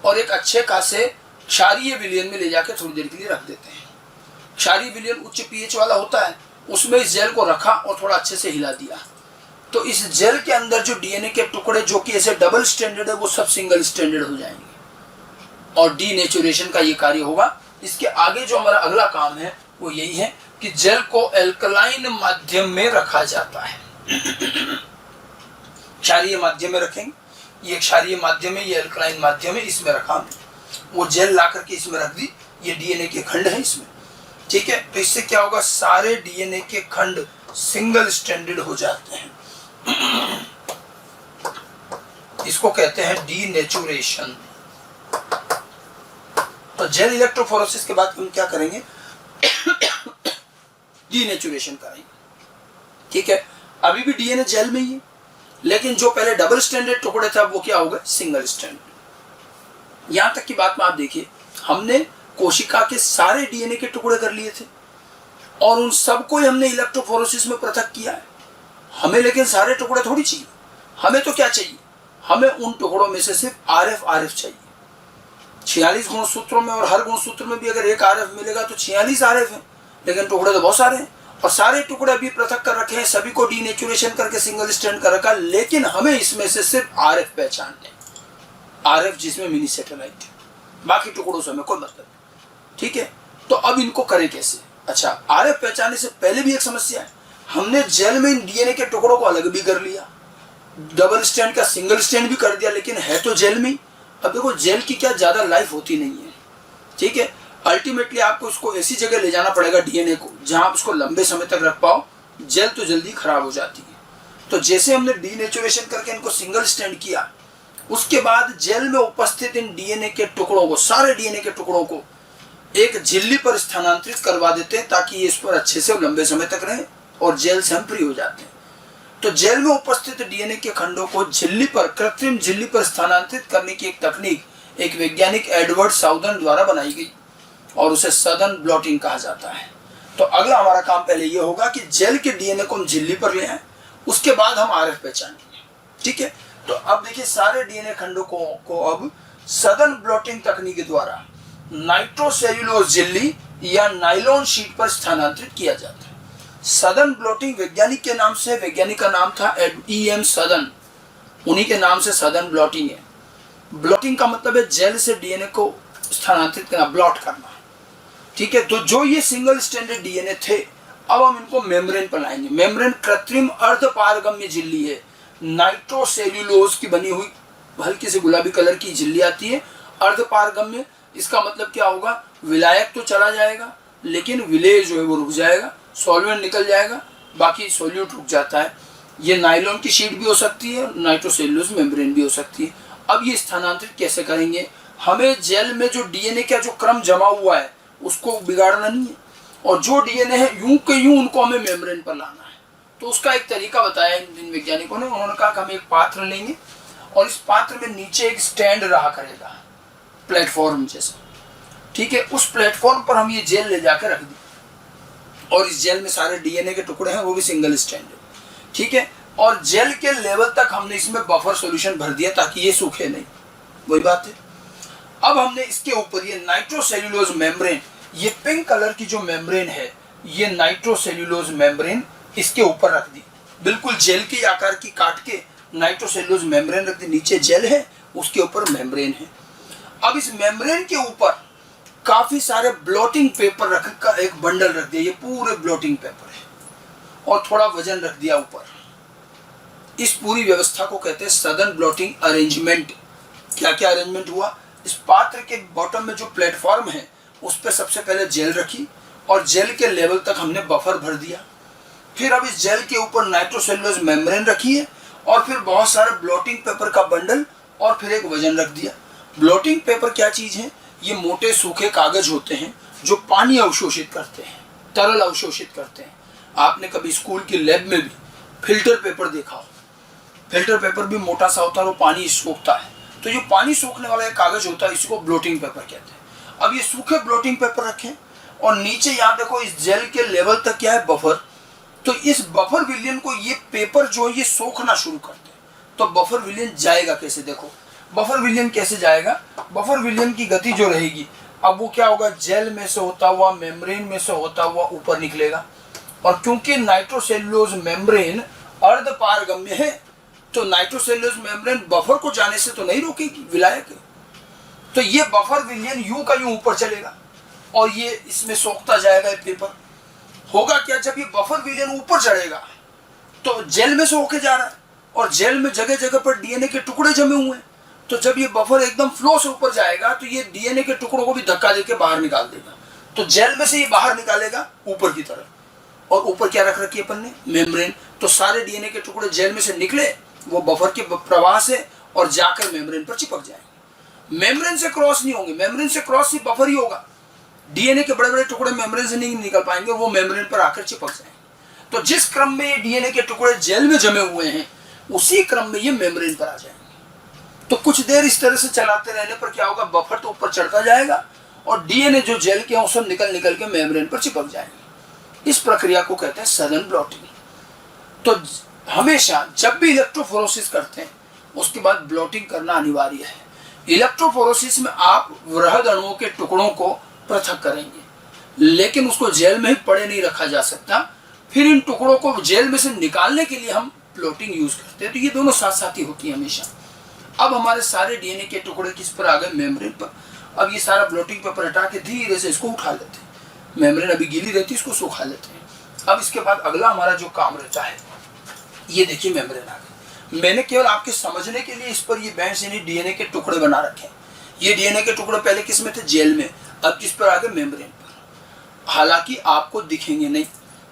और एक अच्छे खासे क्षारीय विलयन में ले जाकर थोड़ी देर के लिए रख देते हैं। क्षारीय विलयन उच्च पीएच वाला होता है, उसमें इस जेल को रखा और थोड़ा अच्छे से हिला दिया, तो इस जेल के अंदर जो डीएनए के टुकड़े जो कि ऐसे डबल स्टैंडर्ड है वो सब सिंगल स्टैंडर्ड हो जाएंगे और डीनेचुरेशन का ये कार्य होगा। इसके आगे जो हमारा अगला काम है वो यही है कि जेल को एल्कलाइन माध्यम में रखा जाता है। क्षारीय माध्यम में रखेंगे, ये क्षारीय माध्यम है, ये एल्कलाइन माध्यम है, इसमें रखा, वो जेल ला करके इसमें रख दी, ये डीएनए के खंड है इसमें, ठीक है। तो इससे क्या होगा, सारे डीएनए के खंड सिंगल स्टैंडर्ड हो जाते हैं। इसको कहते हैं डीनेचुरेशन। तो जेल इलेक्ट्रोफोरेसिस के बाद हम क्या करेंगे, डीनेचुरेशन करेंगे, ठीक है। अभी भी डीएनए जेल में ही है, लेकिन जो पहले डबल स्टैंडर्ड टुकड़े था वो क्या हो गए, सिंगल स्टैंडर्ड। यहां तक की बात में आप देखिए, हमने कोशिका के सारे डीएनए के टुकड़े कर लिए थे और उन सबको ही हमने इलेक्ट्रोफोरेसिस में पृथक किया है। हमें लेकिन सारे टुकड़े थोड़ी चाहिए, हमें तो क्या चाहिए, हमें उन टुकड़ों में से सिर्फ आरएफ चाहिए। 46 गुणसूत्रों में और हर गुणसूत्र में भी अगर एक आरएफ मिलेगा तो 46 आरएफ है, लेकिन टुकड़े तो बहुत सारे हैं और सारे टुकड़े भी पृथक कर रखे हैं, सभी को डीनेचुरेशन करके सिंगल स्टैंड कर रखा, लेकिन हमें इसमें से सिर्फ आरएफ पहचानने, आरएफ जिसमें मिनी सैटेलाइट है, बाकी टुकड़ों से हमें कोई मतलब, ठीक है। तो अब इनको करें कैसे, अच्छा आरएफ पहचानने से पहले भी एक समस्या है, हमने जेल में इन डीएनए के टुकड़ों को अलग भी कर लिया, डबल स्टैंड का सिंगल स्टैंड भी कर दिया, लेकिन है तो जेल में। अब देखो जेल की क्या ज्यादा लाइफ होती नहीं है, ठीक है। अल्टीमेटली आपको इसको ऐसी जगह ले जाना पड़ेगा डीएनए को जहां आप उसको लंबे समय तक रख पाओ, जेल तो जल्दी खराब हो जाती है। तो जैसे हमने डीनेचुरेशन करके इनको सिंगल स्टैंड किया, उसके बाद जेल में उपस्थित इन डीएनए के टुकड़ों को, सारे डीएनए के टुकड़ों को एक झिल्ली पर स्थानांतरित करवा देते हैं ताकि ये इस पर अच्छे से लंबे समय तक रहे और जेल से हम फ्री हो जाते हैं। तो जेल में उपस्थित डीएनए के खंडों को झिल्ली पर, कृत्रिम झिल्ली पर स्थानांतरित करने की एक तकनीक एक वैज्ञानिक एडवर्ड साउदर्न द्वारा बनाई गई और उसे सदर्न ब्लॉटिंग कहा जाता है। तो अगला हमारा काम पहले ये होगा कि जेल के डीएनए को हम झिल्ली पर ले आए, उसके बाद हम आरएफ पहचानेंगे। ठीक है, तो अब देखिए सारे डीएनए खंडों को अब सघन ब्लॉटिंग तकनीक के द्वारा नाइट्रोसेल्यूलोज झिल्ली या नाइलॉन शीट पर स्थानांतरित किया जाता है। सघन ब्लॉटिंग वैज्ञानिक के नाम से, वैज्ञानिक का नाम था E.M. सघन, उन्हीं के नाम से सघन ब्लॉटिंग है। ब्लॉटिंग का मतलब है जेल से डीएनए को स्थानांतरित करना, ब्लॉट करना। ठीक है, तो जो ये सिंगल स्टैंडर्ड डीएनए थे, अब हम इनको मेम्ब्रेन पर लाएंगे। मेम्ब्रेन कृत्रिम अर्धपारगम्य झिल्ली है, नाइट्रोसेल्यूलोज की बनी हुई हल्की से गुलाबी कलर की झिल्ली आती है, अर्धपारगम्य। इसका मतलब क्या होगा, विलायक तो चला जाएगा लेकिन विलेय जो है वो रुक जाएगा, सॉल्वेंट निकल जाएगा, बाकी सोल्यूट रुक जाता है। ये नायलॉन की शीट भी हो सकती है, नाइट्रोसेल्यूलोज मेम्ब्रेन भी हो सकती है। अब ये स्थानांतरित कैसे करेंगे, हमें जेल में जो डीएनए का जो क्रम जमा हुआ है उसको बिगाड़ना नहीं है, और जो डीएनए है यूं के यूं उनको हमें मेम्ब्रेन पर लाना है। तो उसका एक तरीका बताया इन वैज्ञानिकों ने। उन्होंने कहा कि हम एक पात्र लेंगे और इस पात्र में नीचे एक स्टैंड रहा करेगा, प्लेटफॉर्म जैसा। ठीक है, उस प्लेटफॉर्म पर हम ये जेल ले जाकर रख दी, और इस जेल में सारे डीएनए के टुकड़े हैं, वो भी सिंगल स्टैंड है। ठीक है, और जेल के लेवल तक हमने इसमें बफर सॉल्यूशन भर दिया ताकि ये सूखे नहीं, वही बात है। अब हमने इसके ऊपर ये नाइट्रोसेल्यूलोज मेम्ब्रेन, ये पिंक कलर की जो मेम्ब्रेन है, ये नाइट्रोसेल्यूलोज मेम्ब्रेन इसके ऊपर रख दी, बिल्कुल जेल के आकार की काट के नाइट्रोसेल्यूलोज मेम्ब्रेन रख दी। नीचे जेल है, उसके ऊपर मेम्ब्रेन है। अब इस मेम्ब्रेन के ऊपर काफी सारे ब्लॉटिंग पेपर रख कर एक बंडल रख दिया, ये पूरे ब्लॉटिंग पेपर है, और थोड़ा वजन रख दिया ऊपर। इस पूरी व्यवस्था को कहते हैं सघन ब्लॉटिंग अरेंजमेंट। क्या क्या अरेंजमेंट हुआ, इस पात्र के बॉटम में जो प्लेटफॉर्म है उस पर सबसे पहले जेल रखी, और जेल के लेवल तक हमने बफर भर दिया। फिर अब इस जेल के ऊपर नाइट्रोसेल्यूलोज मेम्ब्रेन रखी है, और फिर बहुत सारे ब्लॉटिंग पेपर का बंडल, और फिर एक वजन रख दिया। ब्लॉटिंग पेपर क्या चीज है, ये मोटे सूखे कागज होते हैं जो पानी अवशोषित करते हैं, तरल अवशोषित करते हैं। आपने कभी स्कूल की लैब में भी फिल्टर पेपर देखा हो, फिल्टर पेपर भी मोटा सा होता है, वो पानी सोखता है। तो ये पानी सोखने वाला एक कागज होता है, इसको ब्लॉटिंग पेपर कहते हैं। अब ये सूखे ब्लॉटिंग पेपर रखें, और नीचे यहाँ देखो इस जेल के लेवल तक क्या है, बफर। तो इस बफर विलियन को ये पेपर जो है ये सोखना शुरू करते हैं। तो बफर विलियन जाएगा कैसे, देखो बफर विलियन कैसे जाएगा। बफर विलियन की गति जो रहेगी, अब वो क्या होगा, जेल में से होता हुआ, मेम्ब्रेन में से होता हुआ ऊपर निकलेगा। और क्योंकि नाइट्रोसेल्यूलोज मेम्ब्रेन अर्धपारगम्य है, तो नाइट्रोसेल्यूलोज मेम्ब्रेन बफर को जाने से तो नहीं रोकेगी, विलायक है। तो ये बफर विलियन यूं का यूं ऊपर चलेगा, और ये इसमें सोखता जाएगा ये पेपर। होगा क्या, जब ये बफर विलियन ऊपर चढ़ेगा तो जेल में से होके जा रहा है, और जेल में जगह जगह पर डीएनए के टुकड़े जमे हुए हैं। तो जब ये बफर एकदम फ्लो से ऊपर जाएगा तो ये डीएनए के टुकड़ों को भी धक्का देके बाहर निकाल देगा। तो जेल में से ये बाहर निकालेगा ऊपर की तरफ, और ऊपर क्या रख रखी है अपन ने, मेम्ब्रेन। तो सारे डीएनए के टुकड़े जेल में से निकले, वो बफर के प्रवाह से और जाकर मेम्ब्रेन पर चिपक जाएंगे। मेम्ब्रेन से क्रॉस नहीं होंगे, मेम्ब्रेन से क्रॉस सिर्फ बफर ही होगा। डीएनए के बड़े बड़े टुकड़े मेम्ब्रेन से नहीं निकल पाएंगे, वो मेम्ब्रेन पर आकर चिपक जाएंगे। तो जिस क्रम में ये डीएनए के टुकड़े जेल में जमे हुए हैं, उसी क्रम में ये मेम्ब्रेन पर आ जाएंगे। तो कुछ देर इस तरह से चलाते रहने पर क्या होगा, बफर तो ऊपर चढ़ता जाएगा, और डीएनए जो जेल के हैं सब निकल निकल के मेम्ब्रेन पर चिपक जाएंगे। इस प्रक्रिया को कहते हैं सघन ब्लॉटिंग। तो हमेशा जब भी इलेक्ट्रोफोरेसिस करते हैं उसके बाद ब्लॉटिंग करना अनिवार्य है। इलेक्ट्रोफोरेसिस में आप वृहद अणुओं के टुकड़ों को पृथक करेंगे, लेकिन उसको जेल में ही पड़े नहीं रखा जा सकता। फिर इन टुकड़ों को जेल में से निकालने के लिए हम ब्लॉटिंग यूज करते हैं। तो ये दोनों साथ साथ ही होती है हमेशा। अब हमारे सारे डीएनए के टुकड़े किस पर आ गए, मेम्ब्रेन पर। अब ये सारा ब्लॉटिंग पेपर हटा के धीरे से इसको उठा लेते हैं, मेम्ब्रेन अभी गीली रहती है, इसको सुखा लेते हैं। अब इसके बाद अगला हमारा जो काम रहता है, ये देखिए मेम्ब्रेन आ गए। मैंने केवल आपके समझने के लिए इस पर ये बैंड्स यानी डीएनए के टुकड़े बना रखे हैं। ये डीएनए के टुकड़े पहले किस में थे, जेल में, अब किस पर आ गए, मेम्ब्रेन पर। हालांकि आपको दिखेंगे नहीं,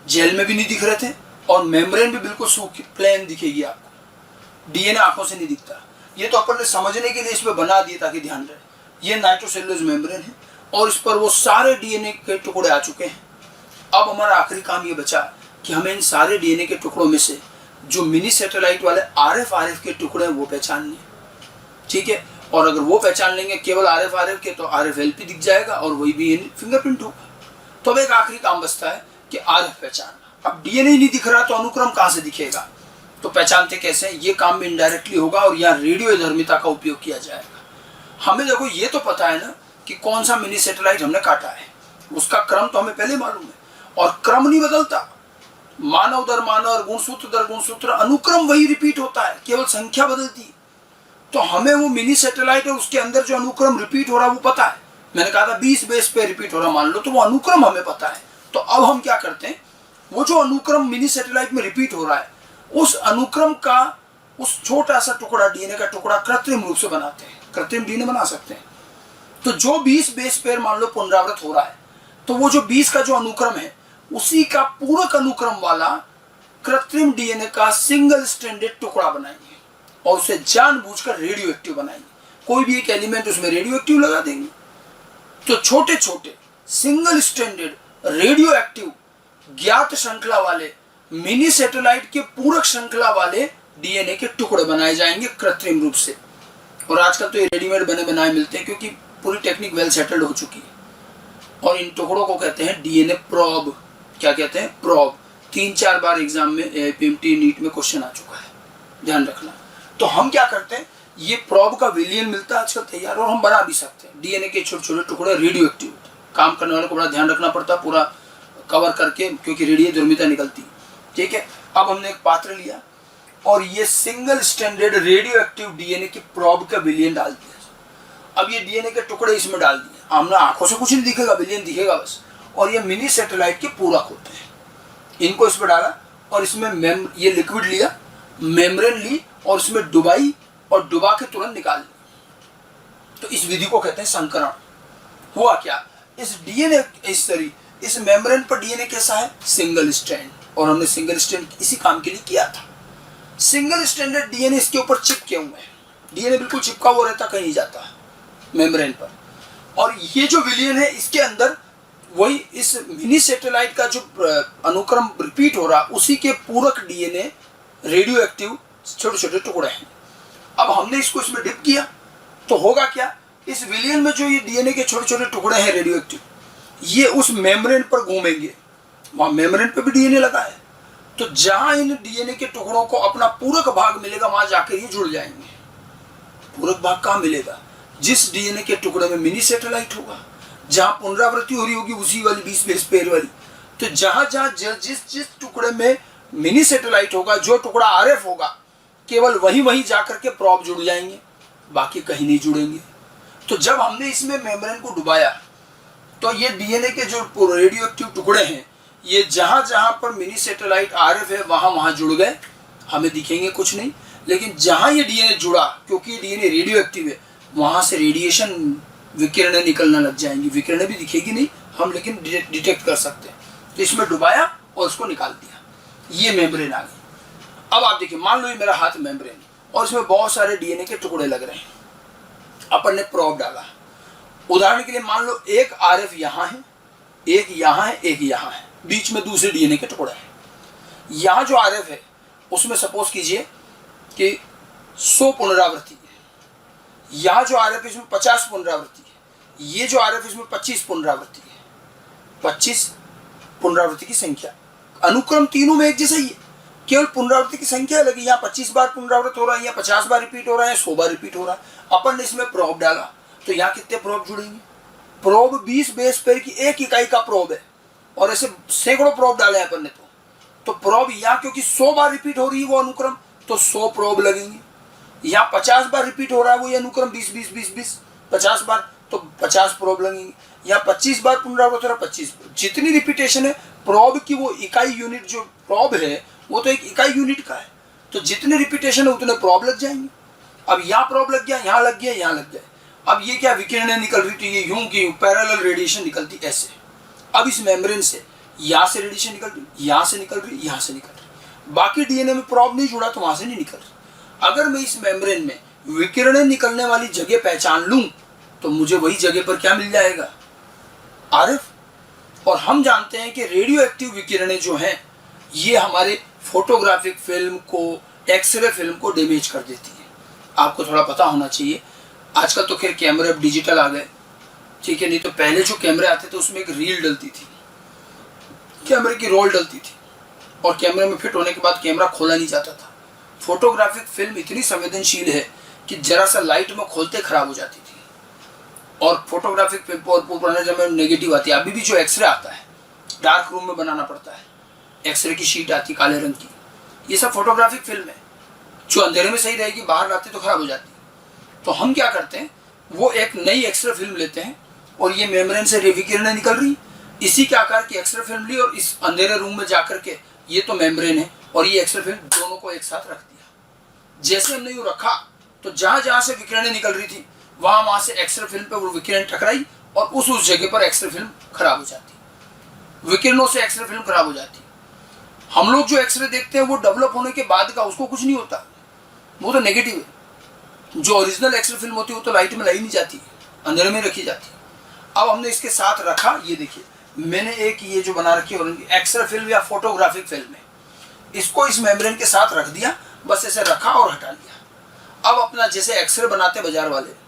जेल में भी नहीं दिख रहे थे, और मेम्ब्रेन भी बिल्कुल सूखी प्लेन दिखेगी आपको, डीएनए आंखों से नहीं दिखता। ये तो अपन ने समझने के लिए इस पर बना दिया ताकि ध्यान रहे। ये नाइट्रोसेल्यूलोज मेम्ब्रेन है, और इस पर वो सारे डीएनए के टुकड़े आ चुके हैं। अब हमारा आखिरी काम ये बचा कि हमें इन सारे डीएनए के टुकड़ों में से जो मिनी सैटेलाइट वाले आरएफ के टुकड़े हैं वो पहचानने, ठीक है। और अगर वो पहचान लेंगे केवल आरएफ के, तो RFLP दिख जाएगा और वही भी फिंगरप्रिंट होगा। तो अब एक आखिरी काम बचता है कि आरएफ पहचानना। अब डीएनए नहीं दिख रहा तो अनुक्रम कहाँ से दिखेगा, तो पहचानते कैसे हैं, ये काम में इनडायरेक्टली होगा और यहाँ रेडियो धर्मिता का उपयोग किया जाएगा। हमें देखो ये तो पता है ना कि कौन सा मिनी सैटेलाइट हमने काटा है, उसका क्रम तो हमें पहले मालूम है, और क्रम नहीं बदलता, मानव दर मानव, गुणसूत्र दर गुणसूत्र, अनुक्रम वही रिपीट होता है, केवल संख्या बदलती है। तो हमें वो मिनी सैटेलाइट है उसके अंदर जो अनुक्रम रिपीट हो रहा है वो पता है। मैंने कहा था 20 बेस पे रिपीट हो रहा मान लो, तो वो अनुक्रम हमें पता है। तो अब हम क्या करते हैं, वो जो अनुक्रम मिनी सैटेलाइट में रिपीट हो रहा है उस अनुक्रम का उस छोटा सा टुकड़ा, डीएनए का टुकड़ा कृत्रिम रूप से बनाते हैं, कृत्रिम डीएनए बना सकते हैं। तो जो 20 बेस पेयर मान लो पुनरावृत हो रहा है, तो वो जो 20 का जो अनुक्रम है उसी का पूरक अनुक्रम वाला कृत्रिम डीएनए का सिंगल स्ट्रैंडेड टुकड़ा बनाएंगे और उसे जानबूझकर रेडियो एक्टिव बनाएंगे। कोई भी एक एलिमेंट उसमें रेडियो एक्टिव लगा देंगे। तो छोटे छोटे सिंगल स्ट्रैंडेड रेडियो एक्टिव ज्ञात श्रृंखला वाले मिनी सैटेलाइट के पूरक श्रृंखला वाले डीएनए के टुकड़े बनाए जाएंगे कृत्रिम रूप से। और आजकल तो ये रेडीमेड बने बनाए मिलते हैं क्योंकि पूरी टेक्निक वेल सेटल्ड हो चुकी है। और इन टुकड़ों को कहते हैं डीएनए प्रोब। क्या कहते हैं? प्रोब। 3-4 बार एग्जाम में पीएमटी नीट में क्वेश्चन आ चुका है, ध्यान रखना। तो हम क्या करते हैं, ये प्रोब का विलियन मिलता है आजकल तैयार, और हम बना भी सकते हैं। डीएनए के छोटे छोटे टुकड़े रेडियो एक्टिव, काम करने वाले को बड़ा ध्यान रखना पड़ता है पूरा कवर करके, क्योंकि रेडियो धर्मिता निकलती है। ठीक है, अब हमने एक पात्र लिया और ये single standard radio active DNA की प्रोब का विलियन डाल दिया। अब ये डीएनए के टुकड़े इसमें डाल दिए, हमने आंखों से कुछ नहीं दिखेगा, विलियन दिखेगा बस। और ये मिनी सैटेलाइट के पूरक होते हैं, इनको इसमें डाला और इसमें ये लिक्विड लिया, मेम्ब्रेन ली और इसमें डुबाई और डुबा के तुरंत निकाल ली। तो इस विधि को कहते हैं संकरण। हुआ क्या, इस डीएनए इस मेम्ब्रेन पर डीएनए कैसा है, सिंगल स्ट्रैंड, और हमने सिंगल स्ट्रैंड इसी काम के लिए किया था। सिंगल स्ट्रैंडेड डीएनए इसके ऊपर चिपके हुए हैं, डीएनए बिल्कुल चिपका हुआ रहता, कहीं नहीं जाता मेम्ब्रेन पर। और ये जो विलियन है इसके अंदर वही इस मिनी सैटेलाइट का जो अनुक्रम रिपीट हो रहा उसी के पूरक डीएनए रेडियो एक्टिव छोटे छोटे टुकड़े हैं। अब हमने इसको इसमें डिप किया तो होगा क्या, इस विलियन में जो ये डीएनए के छोटे छोटे टुकड़े हैं रेडियो एक्टिव, ये उस मेम्ब्रेन पर घूमेंगे, वहां मेम्ब्रेन पे भी डीएनए लगा है। तो जहां इन डीएनए के टुकड़ों को अपना पूरक भाग मिलेगा वहां जाकर ये जुड़ जाएंगे। पूरक भाग कहां मिलेगा, जिस डीएनए के टुकड़े में मिनी सैटेलाइट होगा, जहां पुनरावृत्ति हो रही होगी उसी वाली 20 बेस पेयर वाली। तो जहां जहां जिस टुकड़े में मिनी सैटेलाइट होगा, जो टुकड़ा आरएफ होगा, केवल वहीं जाकर के प्रोब जुड़ जाएंगे, बाकी कहीं नहीं जुड़ेंगे। तो जब हमने इसमें मेम्ब्रेन को डुबाया तो ये डीएनए के जो रेडियो एक्टिव टुकड़े हैं ये जहां जहां पर मिनी सैटेलाइट आरएफ है वहां जुड़ गए, हमें दिखेंगे कुछ नहीं। लेकिन जहां ये डीएनए जुड़ा, क्योंकि डीएनए रेडियो एक्टिव है, वहां से रेडिएशन विकिरणें निकलना लग जाएंगी। विकिरणें भी दिखेगी नहीं हम, लेकिन डिटेक्ट कर सकते हैं। तो इसमें डुबाया और उसको निकाल दिया, ये मेम्ब्रेन आ गई। अब आप देखिए, मान लो ये मेरा हाथ मेम्ब्रेन और इसमें बहुत सारे डीएनए के टुकड़े लग रहे हैं, अपन ने प्रोब डाला। उदाहरण के लिए मान लो एक आरएफ यहाँ है, एक यहाँ है, एक यहाँ है, बीच में दूसरे डीएनए के टुकड़े हैं। यहाँ जो आरएफ है उसमें सपोज कीजिए कि 100 पुनरावृत्ति है, यहाँ जो आरएफ है इसमें 50 पुनरावृत्ति है, ये जो आरएफ इसमें 25 पुनरावृत्ति है। 25 पुनरावृत्ति की संख्या, अनुक्रम तीनों में एक जैसा ही है, केवल पुनरावृत्ति की संख्या अलग है। यहाँ 25 बार पुनरावृत्त हो रहा है, यहाँ 50 बार रिपीट हो रहा है, 100 बार रिपीट हो रहा है। अपन ने इसमें प्रोब डाला तो यहाँ कितने प्रोब जुड़ेंगे, प्रोब 20 बेस पेयर की एक इकाई का प्रोब है, और ऐसे सैकड़ों प्रोब डाले हैं अपन ने। तो प्रोब यहाँ क्योंकि 100 बार रिपीट हो रही है वो अनुक्रम, तो 100 प्रोब लगेंगे। यहाँ 50 बार रिपीट हो रहा है वो ये अनुक्रम 20 50 बार, तो 50 प्रोब लगेंगे। यहाँ 25 बार पुनरावृत्त हो रहा है, 25। जितनी रिपीटेशन है प्रोब की, वो इकाई यूनिट जो प्रोब है वो तो एक इकाई यूनिट का है, तो जितने रिपीटेशन है उतने प्रोब लग जाएंगे। अब यहाँ प्रोब लग गया, यहाँ लग गया, यहाँ लग गया। अब ये क्या विकिरणें निकल रही थी, ये यूं की पैरेलल रेडिएशन निकलती ऐसे। अब इस मेम्ब्रेन से यहाँ से रेडिएशन निकल रही, यहाँ से निकल रही, यहाँ से निकल रही। बाकी डीएनए में प्रोब नहीं जुड़ा तो वहां से नहीं निकल रही। अगर मैं इस मेम्ब्रेन में विकिरणें निकलने वाली जगह पहचान लूं तो मुझे वही जगह पर क्या मिल जाएगा, आरएफ। और हम जानते हैं कि रेडियो एक्टिव विकिरणें जो हैं ये हमारे फोटोग्राफिक फिल्म को, एक्सरे फिल्म को डैमेज कर देती है। आपको थोड़ा पता होना चाहिए, आजकल तो खैर कैमरे अब डिजिटल आ गए, ठीक है, नहीं तो पहले जो कैमरे आते थे उसमें एक रील डलती थी, कैमरे की रोल डलती थी और कैमरे में फिट होने के बाद कैमरा खोला नहीं जाता था। फोटोग्राफिक फिल्म इतनी संवेदनशील है कि जरा सा लाइट में खोलते खराब हो जाती थी। और फोटोग्राफिक फिल्म पुराने जमाने में नेगेटिव आती है। अभी भी जो एक्सरे आता है डार्क रूम में बनाना पड़ता है, एक्सरे की शीट आती काले रंग की, ये सब फोटोग्राफिक फिल्म है जो अंधेरे में सही रहेगी, बाहर लाते तो खराब हो जाती। तो हम क्या करते हैं, वो एक नई एक्सरे फिल्म लेते हैं और ये मेम्ब्रेन से विकिरणें निकल रही, इसी के आकार की एक्सरे फिल्म ली और इस अंधेरे रूम में जाकर के ये तो मेम्ब्रेन है और ये एक्सरे फिल्म, दोनों को एक साथ रख दिया। जैसे हमने यूँ रखा तो जहाँ जहाँ से विकिरणें निकल रही थी वहाँ से एक्सरे फिल्म पे वो विकिरण टकराई और उस जगह पर एक्सरे फिल्म खराब हो जाती, विकिरणों से एक्सरे फिल्म खराब हो जाती। हम लोग जो एक्सरे देखते हैं वो डेवलप होने के बाद का, उसको कुछ नहीं होता, वो तो नेगेटिव है। जो ओरिजिनल एक्सरे फिल्म होती है वो तो लाइट में लाई नहीं जाती, अंधेरे में रखी जाती। अब हमने इसके साथ रखा, ये देखिए मैंने एक ये जो बना रखी है एक्सरे फिल्म या फोटोग्राफिक फिल्म है, इसको इस मेम्ब्रेन के साथ रख दिया, बस ऐसे रखा और हटा लिया। अब अपना जैसे एक्सरे बनाते बाजार वाले,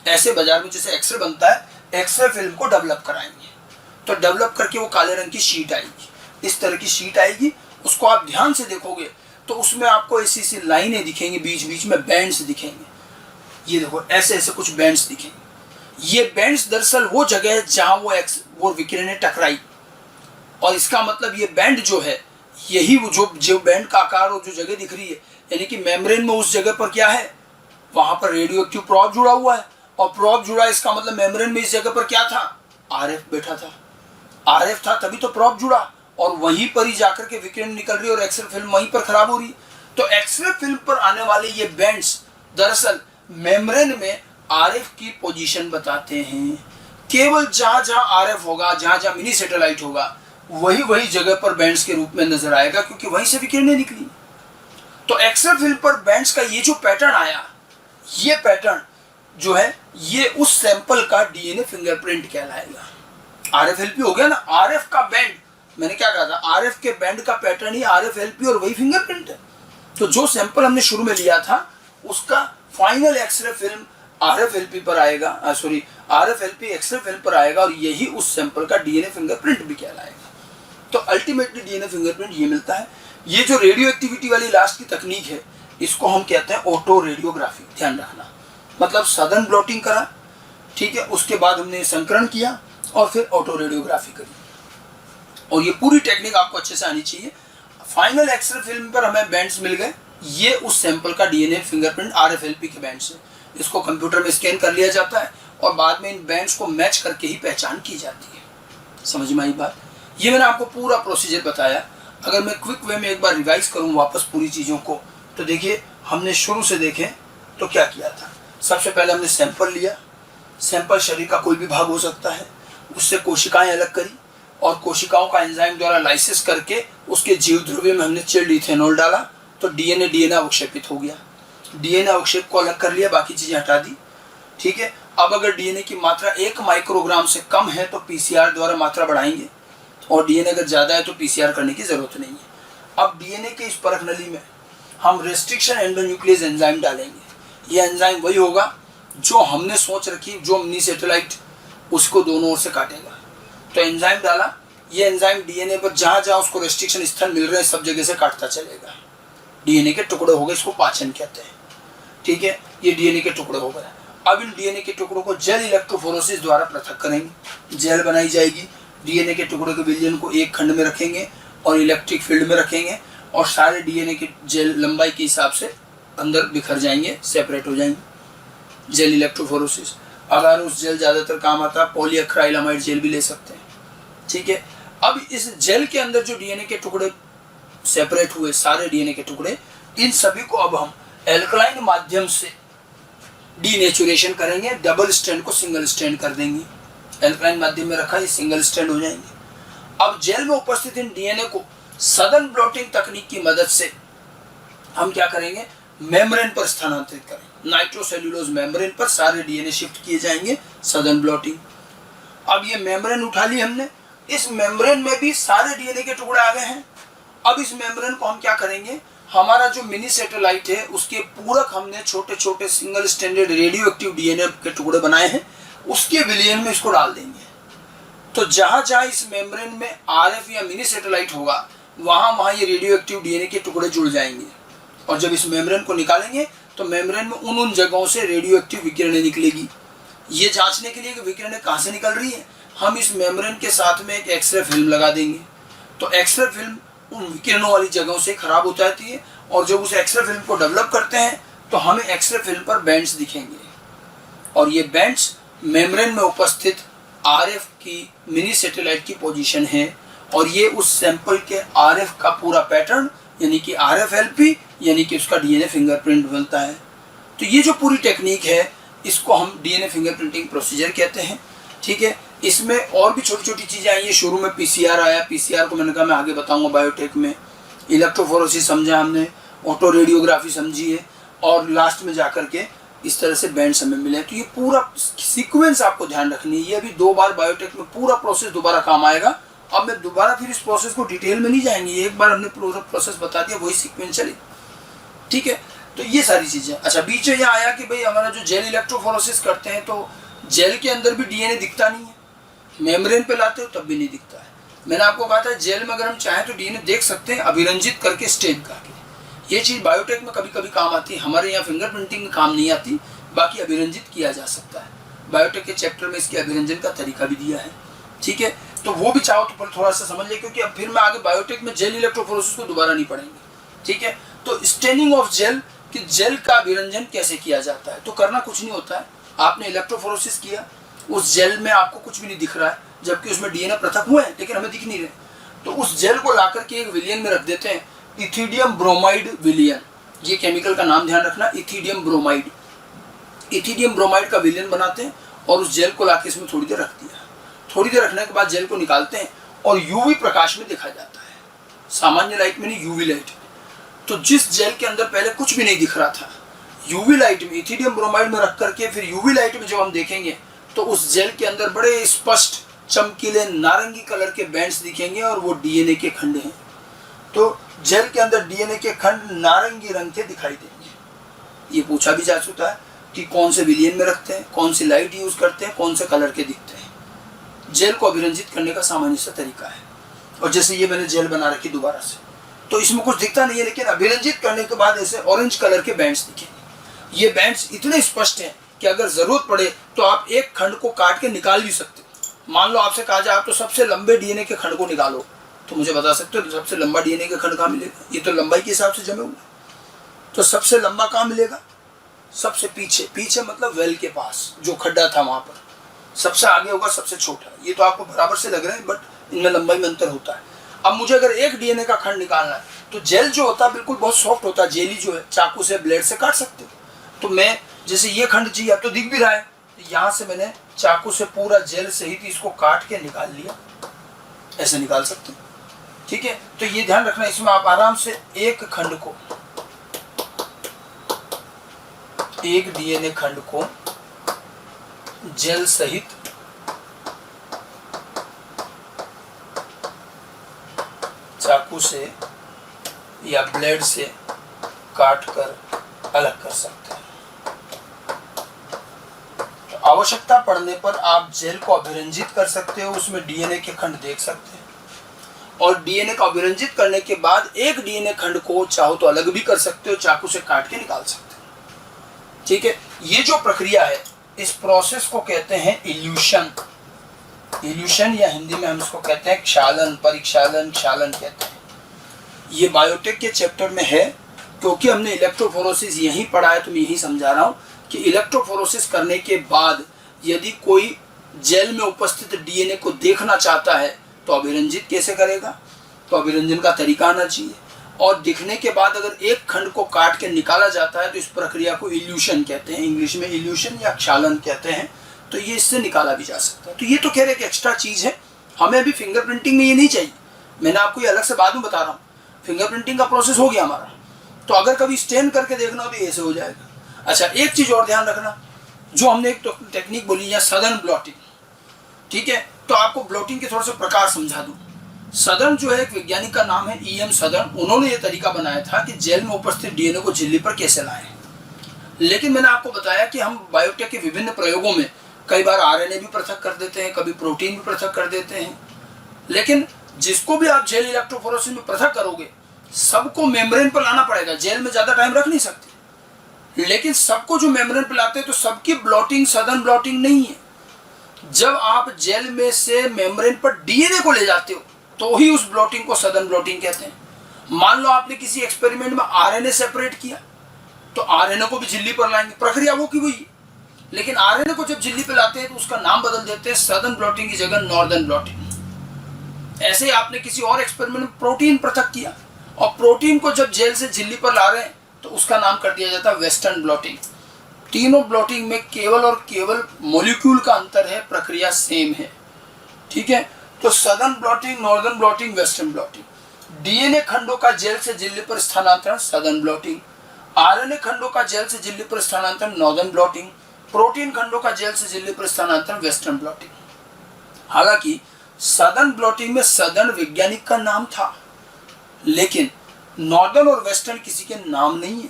ऐसे बाजार में जैसे एक्सरे बनता है, एक्सरे फिल्म को डेवलप कराएंगे। तो डेवलप करके वो काले रंग की शीट आएगी, इस तरह की शीट आएगी। उसको आप ध्यान से देखोगे तो उसमें आपको ऐसी सी लाइनें दिखेंगी, बीच बीच में बैंड्स दिखेंगे। ये देखो ऐसे ऐसे कुछ बैंड्स दिखेंगे। ये बैंड्स दरअसल वो जगह है जहां वो विकिरणें टकराई, और इसका मतलब ये बैंड जो है, यही वो जो बैंड का आकार और जो जगह दिख रही है, यानी कि मेम्ब्रेन में उस जगह पर क्या है, वहां पर रेडियो एक्टिव प्रोब जुड़ा हुआ है। और प्रोब जुड़ा, इसका मतलब मेम्ब्रेन में इस जगह पर क्या था, आरएफ बैठा था, आरएफ था तभी तो प्रोब जुड़ा, और वहीं पर ही जाकर के विकिरण निकल रही और एक्सरे फिल्म वहीं पर खराब हो रही। तो एक्सरे फिल्म पर आने वाले ये बैंड्स दरअसल मेम्ब्रेन में आरएफ की पोजीशन बताते हैं। केवल जहां जहां आरएफ होगा, जहां जहां मिनी सैटेलाइट होगा, वही जगह पर बैंड्स के रूप में नजर आएगा, क्योंकि वहीं से विकिरणें निकली। तो एक्सरे फिल्म पर बैंड्स का ये जो पैटर्न आया, ये पैटर्न जो है ये उस सैंपल का डीएनए फिंगरप्रिंट कहलाएगा। आरएफएलपी हो गया ना, आरएफ का बैंड, मैंने क्या कहा था, आरएफ के बैंड का पैटर्न ही आरएफएलपी और वही फिंगरप्रिंट है। तो जो सैंपल हमने शुरू में लिया था उसका फाइनल एक्सरे फिल्म आरएफएलपी पर आएगा, आरएफएलपी एक्सरे फिल्म पर आएगा, और यही उस सैंपल का डीएनए फिंगरप्रिंट भी कहलाएगा। तो अल्टीमेटली डीएनए फिंगरप्रिंट ये मिलता है। ये जो रेडियो एक्टिविटी वाली लास्ट की तकनीक है, इसको हम कहते हैं ऑटो रेडियोग्राफी। ध्यान रखना, मतलब सदन ब्लॉटिंग करा, ठीक है, उसके बाद हमने संकरण किया और फिर ऑटो रेडियोग्राफी करी, और ये पूरी टेक्निक आपको अच्छे से आनी चाहिए। फाइनल एक्सरे फिल्म पर हमें बैंड्स मिल गए, ये उस सैंपल का डीएनए फिंगरप्रिंट आरएफएलपी के बैंड्स है। इसको कंप्यूटर में स्कैन कर लिया जाता है और बाद में इन बैंड्स को मैच करके ही पहचान की जाती है। समझ में आई बात? ये मैंने आपको पूरा प्रोसीजर बताया। अगर मैं क्विक वे में एक बार रिवाइज करूँ वापस पूरी चीज़ों को, तो देखिए हमने शुरू से देखें तो क्या किया था। सबसे पहले हमने सैंपल लिया, सैंपल शरीर का कोई भी भाग हो सकता है, उससे कोशिकाएं अलग करी और कोशिकाओं का एंजाइम द्वारा लाइसिस करके उसके जीव ध्रुवीय में हमने चिल्ड इथेनॉल डाला, तो डीएनए अवक्षेपित हो गया। डीएनए अवक्षेप को अलग कर लिया, बाकी चीज़ें हटा दी, ठीक है। अब अगर डीएनए की मात्रा 1 माइक्रोग्राम से कम है तो पीसीआर द्वारा मात्रा बढ़ाएंगे, और डीएनए अगर ज़्यादा है तो पीसीआर करने की ज़रूरत नहीं है। अब डीएनए के इस परख नली में हम रेस्ट्रिक्शन एंडोन्यूक्लियस एंजाइम डालेंगे। ये एंजाइम वही होगा जो हमने सोच रखी, जो मिनी सैटेलाइट उसको दोनों ओर से काटेगा। तो एंजाइम डाला, ये एंजाइम डीएनए पर जहाँ जहाँ उसको रेस्ट्रिक्शन स्थल मिल रहे हैं सब जगह से काटता चलेगा। डीएनए के टुकड़े हो गए, इसको पाचन कहते हैं, ठीक है। ये डीएनए के टुकड़े हो गए। अब इन डीएनए के टुकड़ों को जेल इलेक्ट्रोफोरेसिस द्वारा पृथक करेंगे, जेल बनाई जाएगी। डीएनए के टुकड़े के विलयन को एक खंड में रखेंगे और इलेक्ट्रिक फील्ड में रखेंगे, और सारे डीएनए के जेल लंबाई के हिसाब से अंदर बिखर जाएंगे, सेपरेट हो जाएंगे। जेल इलेक्ट्रोफोरेसिस, अगर उस जेल ज़्यादातर काम आता है पॉलीएक्राइलामाइड जेल भी ले सकते हैं, ठीक है। अब इस जेल के अंदर जो डीएनए के टुकड़े सेपरेट हुए, सारे डीएनए के टुकड़े, इन सभी को अब हम एल्कलाइन माध्यम से डीनेचुरेशन करेंगे, डबल स्ट्रैंड को सिंगल स्ट्रैंड कर देंगे। एल्कलाइन माध्यम में रखा, ये सिंगल स्ट्रैंड हो जाएंगे। अब जेल में उपस्थित इन डीएनए को सदन ब्लॉटिंग तकनीक की मदद से हम क्या करेंगे, मेम्ब्रेन पर स्थानांतरित करेंगे। नाइट्रोसेल्यूलोज मेम्ब्रेन पर सारे डीएनए शिफ्ट किए जाएंगे, सदन ब्लॉटिंग। अब ये मेम्ब्रेन उठा ली हमने, इस मेम्ब्रेन में भी सारे डीएनए के टुकड़े आ गए हैं। अब इस मेम्ब्रेन को हम क्या करेंगे, हमारा जो मिनी सैटेलाइट है उसके पूरक हमने छोटे छोटे single standard radio active DNA के टुकड़े बनाए हैं, उसके विलयन में इसको डाल देंगे। तो जहां जहां इस मेम्ब्रेन में आरएफ या मिनी सैटेलाइट होगा वहां वहां ये रेडियो एक्टिव डीएनए के टुकड़े जुड़ जाएंगे, और जब इस मेम्ब्रेन को निकालेंगे तो मेम्ब्रेन में उन जगहों से रेडियो एक्टिव विकिरणें निकलेगी। ये जांचने के लिए कि विकिरणें कहाँ से निकल रही है, हम इस मेम्ब्रेन के साथ में एक एक्सरे फिल्म लगा देंगे। तो एक्सरे फिल्म उन विकिरणों वाली जगहों से खराब हो जाती है, और जब उस एक्सरे फिल्म को डेवलप करते हैं तो हमें एक्सरे फिल्म पर बैंड्स दिखेंगे, और ये बैंड्स मेम्ब्रेन में उपस्थित आरएफ की मिनी सैटेलाइट की पोजीशन है, और ये उस सैंपल के आरएफ का पूरा पैटर्न यानी कि आरएफएलपी यानी कि उसका डीएनए फिंगरप्रिंट बनता है। तो ये जो पूरी टेक्निक है इसको हम डीएनए फिंगरप्रिंटिंग प्रोसीजर कहते हैं। ठीक है, इसमें और भी छोटी छोटी चीज़ें आई हैं। शुरू में पीसीआर आया, पीसीआर को मैंने कहा मैं आगे बताऊंगा बायोटेक में। इलेक्ट्रोफोरेसिस समझा हमने, ऑटो रेडियोग्राफी समझी है, और लास्ट में जाकर के इस तरह से बैंड्स हमें मिले। तो ये पूरा सीक्वेंस आपको ध्यान रखनी है। ये अभी 2 बार बायोटेक में पूरा प्रोसेस दोबारा काम आएगा। अब मैं दोबारा फिर इस प्रोसेस को डिटेल में नहीं जाएंगे, एक बार हमने पूरा प्रोसेस बता दिया, वही सीक्वेंस चली। ठीक है, तो ये सारी चीज़ें। अच्छा, बीच में यह आया कि भाई हमारा जो जेल इलेक्ट्रोफोरेसिस करते हैं तो जेल के अंदर भी डीएनए दिखता नहीं है, मेम्ब्रेन पे लाते हो तब भी नहीं दिखता है। मैंने आपको कहा था जेल में अगर हम चाहें तो डीएनए देख सकते हैं अभिरंजित करके स्टेन करके। ये चीज़ बायोटेक में कभी कभी काम आती है, हमारे यहाँ फिंगरप्रिंटिंग में काम नहीं आती, बाकी अभिरंजित किया जा सकता है। बायोटेक के चैप्टर में इसके अभिरंजन का तरीका भी दिया है। ठीक है, तो वो भी चाहो तो थोड़ा सा समझ ले, क्योंकि अब फिर मैं आगे बायोटेक में जेल इलेक्ट्रोफोरेसिस को दोबारा नहीं पढ़ेंगे। ठीक है, तो स्टेनिंग ऑफ जेल कि जेल का अभिरंजन कैसे किया जाता है। तो करना कुछ नहीं होता है, आपने इलेक्ट्रोफोरेसिस किया, उस जेल में आपको कुछ भी नहीं दिख रहा है, जबकि उसमें डीएनए पृथक हुए हैं लेकिन हमें दिख नहीं रहे। तो उस जेल को ला करके एक विलियन में रख देते हैं, इथिडियम ब्रोमाइड विलियन। ये केमिकल का नाम ध्यान रखना, इथिडियम ब्रोमाइड। इथिडियम ब्रोमाइड का विलियन बनाते हैं और उस जेल को ला के इसमें थोड़ी देर रख दिया। थोड़ी देर रखने के बाद जेल को निकालते हैं और यूवी प्रकाश में देखा जाता है, सामान्य लाइट में नहीं, यूवी लाइट में। तो जिस जेल के अंदर पहले कुछ भी नहीं दिख रहा था, यूवी लाइट में इथिडियम ब्रोमाइड में रख करके फिर यूवी लाइट में जब हम देखेंगे तो उस जेल के अंदर बड़े स्पष्ट चमकीले नारंगी कलर के बैंड्स दिखेंगे, और वो डीएनए के खंड हैं। तो जेल के अंदर डीएनए के खंड नारंगी रंग के दिखाई देंगे। ये पूछा भी जा चुका है कि कौन से विलियन में रखते हैं, कौन सी लाइट यूज करते हैं, कौन से कलर के दिखते हैं। जेल को अभिरंजित करने का सामान्य सा तरीका है। और जैसे ये मैंने जेल बना रखी दोबारा से, तो इसमें कुछ दिखता नहीं है, लेकिन अभिरंजित करने के बाद ऐसे ऑरेंज कलर के बैंड्स दिखेंगे। ये बैंड्स इतने स्पष्ट हैं कि अगर जरूरत पड़े तो आप एक खंड को काट के निकाल भी सकते हो। मान लो आपसे कहा जाए आप तो सबसे लंबे डीएनए के खंड को निकालो, तो मुझे बता सकते हो सबसे लंबा डीएनए का खंड कहाँ मिलेगा? ये तो लंबाई के हिसाब से जमे हुए, तो सबसे लंबा कहाँ मिलेगा? सबसे पीछे। पीछे मतलब वेल के पास जो खड्डा था वहां पर। सबसे आगे होगा सबसे छोटा। ये तो आपको बराबर से लग रहा है, बट इनमें लंबाई में अंतर होता है। अब मुझे अगर एक डीएनए का खंड निकालना है तो जेल जो होता है बिल्कुल बहुत सॉफ्ट होता है, जेली जो है चाकू से ब्लेड से काट सकते हो। तो मैं जैसे ये खंड चाहिए, अब तो दिख भी रहा है, तो यहाँ से मैंने चाकू से पूरा जेल सहित इसको काट के निकाल लिया, ऐसे निकाल सकते हो। ठीक है, तो ये ध्यान रखना, इसमें आप आराम से एक खंड को, एक डीएनए खंड को जेल सहित चाकू से या ब्लेड से काट कर अलग कर सकते हैं। तो आवश्यकता पड़ने पर आप जेल को अभिरंजित कर सकते हो, उसमें डीएनए के खंड देख सकते हैं, और डीएनए को अभिरंजित करने के बाद एक डीएनए खंड को चाहो तो अलग भी कर सकते हो, चाकू से काट के निकाल सकते हो। ठीक है, ये जो प्रक्रिया है इस प्रोसेस को कहते हैं इल्यूशन। इल्यूशन या हिंदी में हम इसको कहते हैं क्षालन, परिक्षालन, क्षालन कहते हैं। ये बायोटेक के चैप्टर में है, क्योंकि हमने इलेक्ट्रोफोरेसिस यहीं पढ़ा है तो मैं यही समझा रहा हूँ कि इलेक्ट्रोफोरेसिस करने के बाद यदि कोई जेल में उपस्थित डीएनए को देखना चाहता है तो अभिरंजित कैसे करेगा, तो अभिरंजन का तरीका आना चाहिए। और दिखने के बाद अगर एक खंड को काट के निकाला जाता है तो इस प्रक्रिया को इल्यूशन कहते हैं, इंग्लिश में इल्यूशन या क्षालन कहते हैं। तो ये इससे निकाला भी जा सकता है। तो ये तो कह रहे एक एक्स्ट्रा चीज़ है, हमें अभी फिंगरप्रिंटिंग में ये नहीं चाहिए। मैंने आपको ये अलग से बाद में बता रहा हूँ, फिंगरप्रिंटिंग का प्रोसेस हो गया हमारा, तो अगर कभी स्टेन करके देखना हो तो ऐसे हो जाएगा। अच्छा, एक चीज़ और ध्यान रखना, जो हमने एक टेक्निक बोली है सदर्न ब्लॉटिंग। ठीक है, तो आपको ब्लॉटिंग के थोड़ा सा प्रकार समझा दूँ। सदर्न जो है एक वैज्ञानिक का नाम है E.M. सदर्न। उन्होंने ये तरीका बनाया था कि जेल में उपस्थित डीएनए को झिल्ली पर कैसे लाएं। लेकिन मैंने आपको बताया कि हम बायोटेक के विभिन्न प्रयोगों में कई बार आरएनए भी पृथक कर देते हैं, कभी प्रोटीन भी पृथक कर देते हैं। लेकिन जिसको भी आप जेल इलेक्ट्रोफोरेसिस में पृथक करोगे, सबको मेम्ब्रेन पर लाना पड़ेगा। जेल में ज़्यादा टाइम रख नहीं सकते, लेकिन सबको जो मेम्ब्रेन पर लाते हैं तो सबकी ब्लॉटिंग सदन ब्लॉटिंग नहीं है। जब आप जेल में से मेम्ब्रेन पर डीएनए को ले जाते हो तो ही उस ब्लॉटिंग को सदन ब्लॉटिंग कहते हैं। मान लो आपने किसी एक्सपेरिमेंट में आरएनए सेपरेट किया, तो आरएनए को भी झिल्ली पर लाएंगे, प्रक्रिया वो की वही। लेकिन आरएनए को जब झिल्ली पर लाते हैं तो उसका नाम बदल देते हैं, सदर्न ब्लॉटिंग की जगह नॉर्दर्न ब्लॉटिंग। ऐसे ही आपने किसी और एक्सपेरिमेंट में प्रोटीन पृथक किया, और प्रोटीन को जब जेल से झिल्ली पर ला रहे हैं तो उसका नाम कर दिया जाता है वेस्टर्न ब्लॉटिंग। तीनों ब्लॉटिंग में केवल और केवल मॉलिक्यूल का अंतर है, प्रक्रिया सेम है। ठीक है, तो southern blotting, northern blotting, western blotting. DNA खंडों का जेल से झिल्ली पर स्थानांतरण सदर्न ब्लॉटिंग, आरएनए खंडों का जेल से झिल्ली पर स्थानांतरण नॉर्दर्न ब्लॉटिंग, प्रोटीन खंडों का जेल से झिल्ली पर स्थानांतरण वेस्टर्न ब्लॉटिंग। हालांकि सदर्न ब्लॉटिंग में सदर्न वैज्ञानिक का नाम था, लेकिन नॉर्दर्न और वेस्टर्न किसी के नाम नहीं है।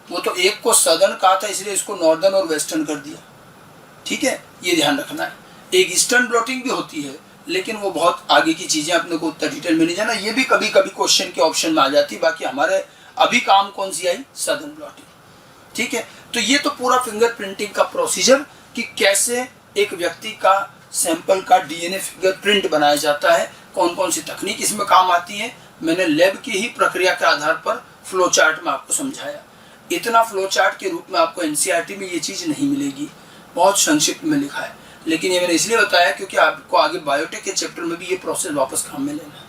वो तो एक को सदर्न कहा था, इसलिए इसको नॉर्दर्न और वेस्टर्न कर दिया। ठीक है, ये ध्यान रखना है। एक ईस्टर्न ब्लॉटिंग भी होती है, लेकिन वो बहुत आगे की चीजें, अपने को उतना डिटेल में नहीं जाना। ये भी कभी कभी क्वेश्चन के ऑप्शन में आ जाती है। बाकी हमारे अभी काम कौन सी आई, सदर्न ब्लॉटिंग। ठीक है, तो ये तो पूरा फिंगरप्रिंटिंग का प्रोसीजर कि कैसे एक व्यक्ति का सैंपल का डीएनए फिंगरप्रिंट बनाया जाता है, कौन कौन सी तकनीक इसमें काम आती है। मैंने लैब की ही प्रक्रिया के आधार पर फ्लो चार्ट में आपको समझाया। इतना फ्लो चार्ट के रूप में आपको एनसीईआरटी में ये चीज़ नहीं मिलेगी, बहुत संक्षिप्त में लिखा है। लेकिन ये मैंने इसलिए बताया क्योंकि आपको आगे बायोटेक के चैप्टर में भी ये प्रोसेस वापस काम में लेना है।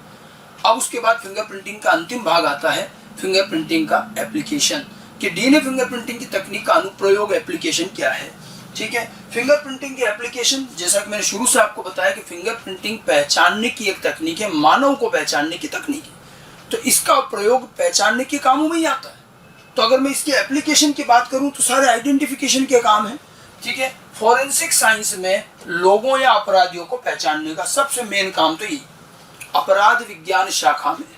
अब उसके बाद फिंगरप्रिंटिंग का अंतिम भाग आता है, फिंगरप्रिंटिंग का एप्लीकेशन, कि डीएनए फिंगरप्रिंटिंग की तकनीक का अनुप्रयोग एप्लीकेशन क्या है। ठीक है, फिंगरप्रिंटिंग की एप्लीकेशन, जैसा कि मैंने शुरू से आपको बताया कि फिंगरप्रिंटिंग पहचानने की एक तकनीक है, मानव को पहचानने की तकनीक है। तो इसका प्रयोग पहचानने के कामों में ही आता है। तो अगर मैं इसके एप्लीकेशन की बात करूं तो सारे आइडेंटिफिकेशन के काम है। ठीक है, फॉरेंसिक साइंस में लोगों या अपराधियों को पहचानने का सबसे मेन काम तो ये, अपराध विज्ञान शाखा में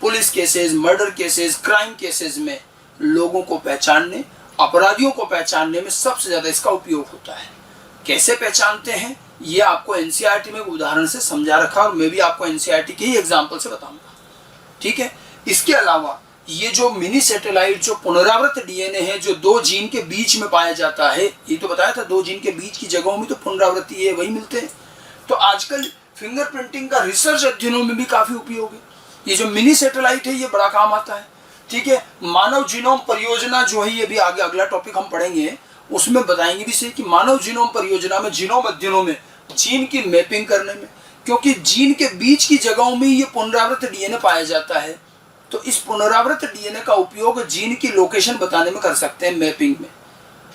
police cases, murder cases, crime cases में लोगों को पहचानने, अपराधियों को पहचानने में सबसे ज्यादा इसका उपयोग होता है। कैसे पहचानते हैं ये आपको एनसीईआरटी में उदाहरण से समझा रखा, और मैं भी आपको एनसीईआरटी के ही एग्जाम्पल से बताऊंगा। ठीक है, इसके अलावा ये जो मिनी सैटेलाइट, जो पुनरावृत डीएनए है, जो दो जीन के बीच में पाया जाता है, ये तो बताया था, दो जीन के बीच की जगहों में तो पुनरावृत्ति है, वही मिलते हैं। तो आजकल फिंगरप्रिंटिंग का रिसर्च अध्ययनों में भी काफी उपयोग है। ये जो मिनी सैटेलाइट है ये बड़ा काम आता है। ठीक है, मानव जीनोम परियोजना जो है, ये भी आगे अगला टॉपिक हम पढ़ेंगे, उसमें बताएंगे भी सही कि मानव जीनोम परियोजना में, जीनोम अध्ययनों में जीन की मैपिंग करने में, क्योंकि जीन के बीच की जगहों में ये पुनरावृत डीएनए पाया जाता है, तो इस पुनरावृत डीएनए का उपयोग जीन की लोकेशन बताने में कर सकते हैं, मैपिंग में।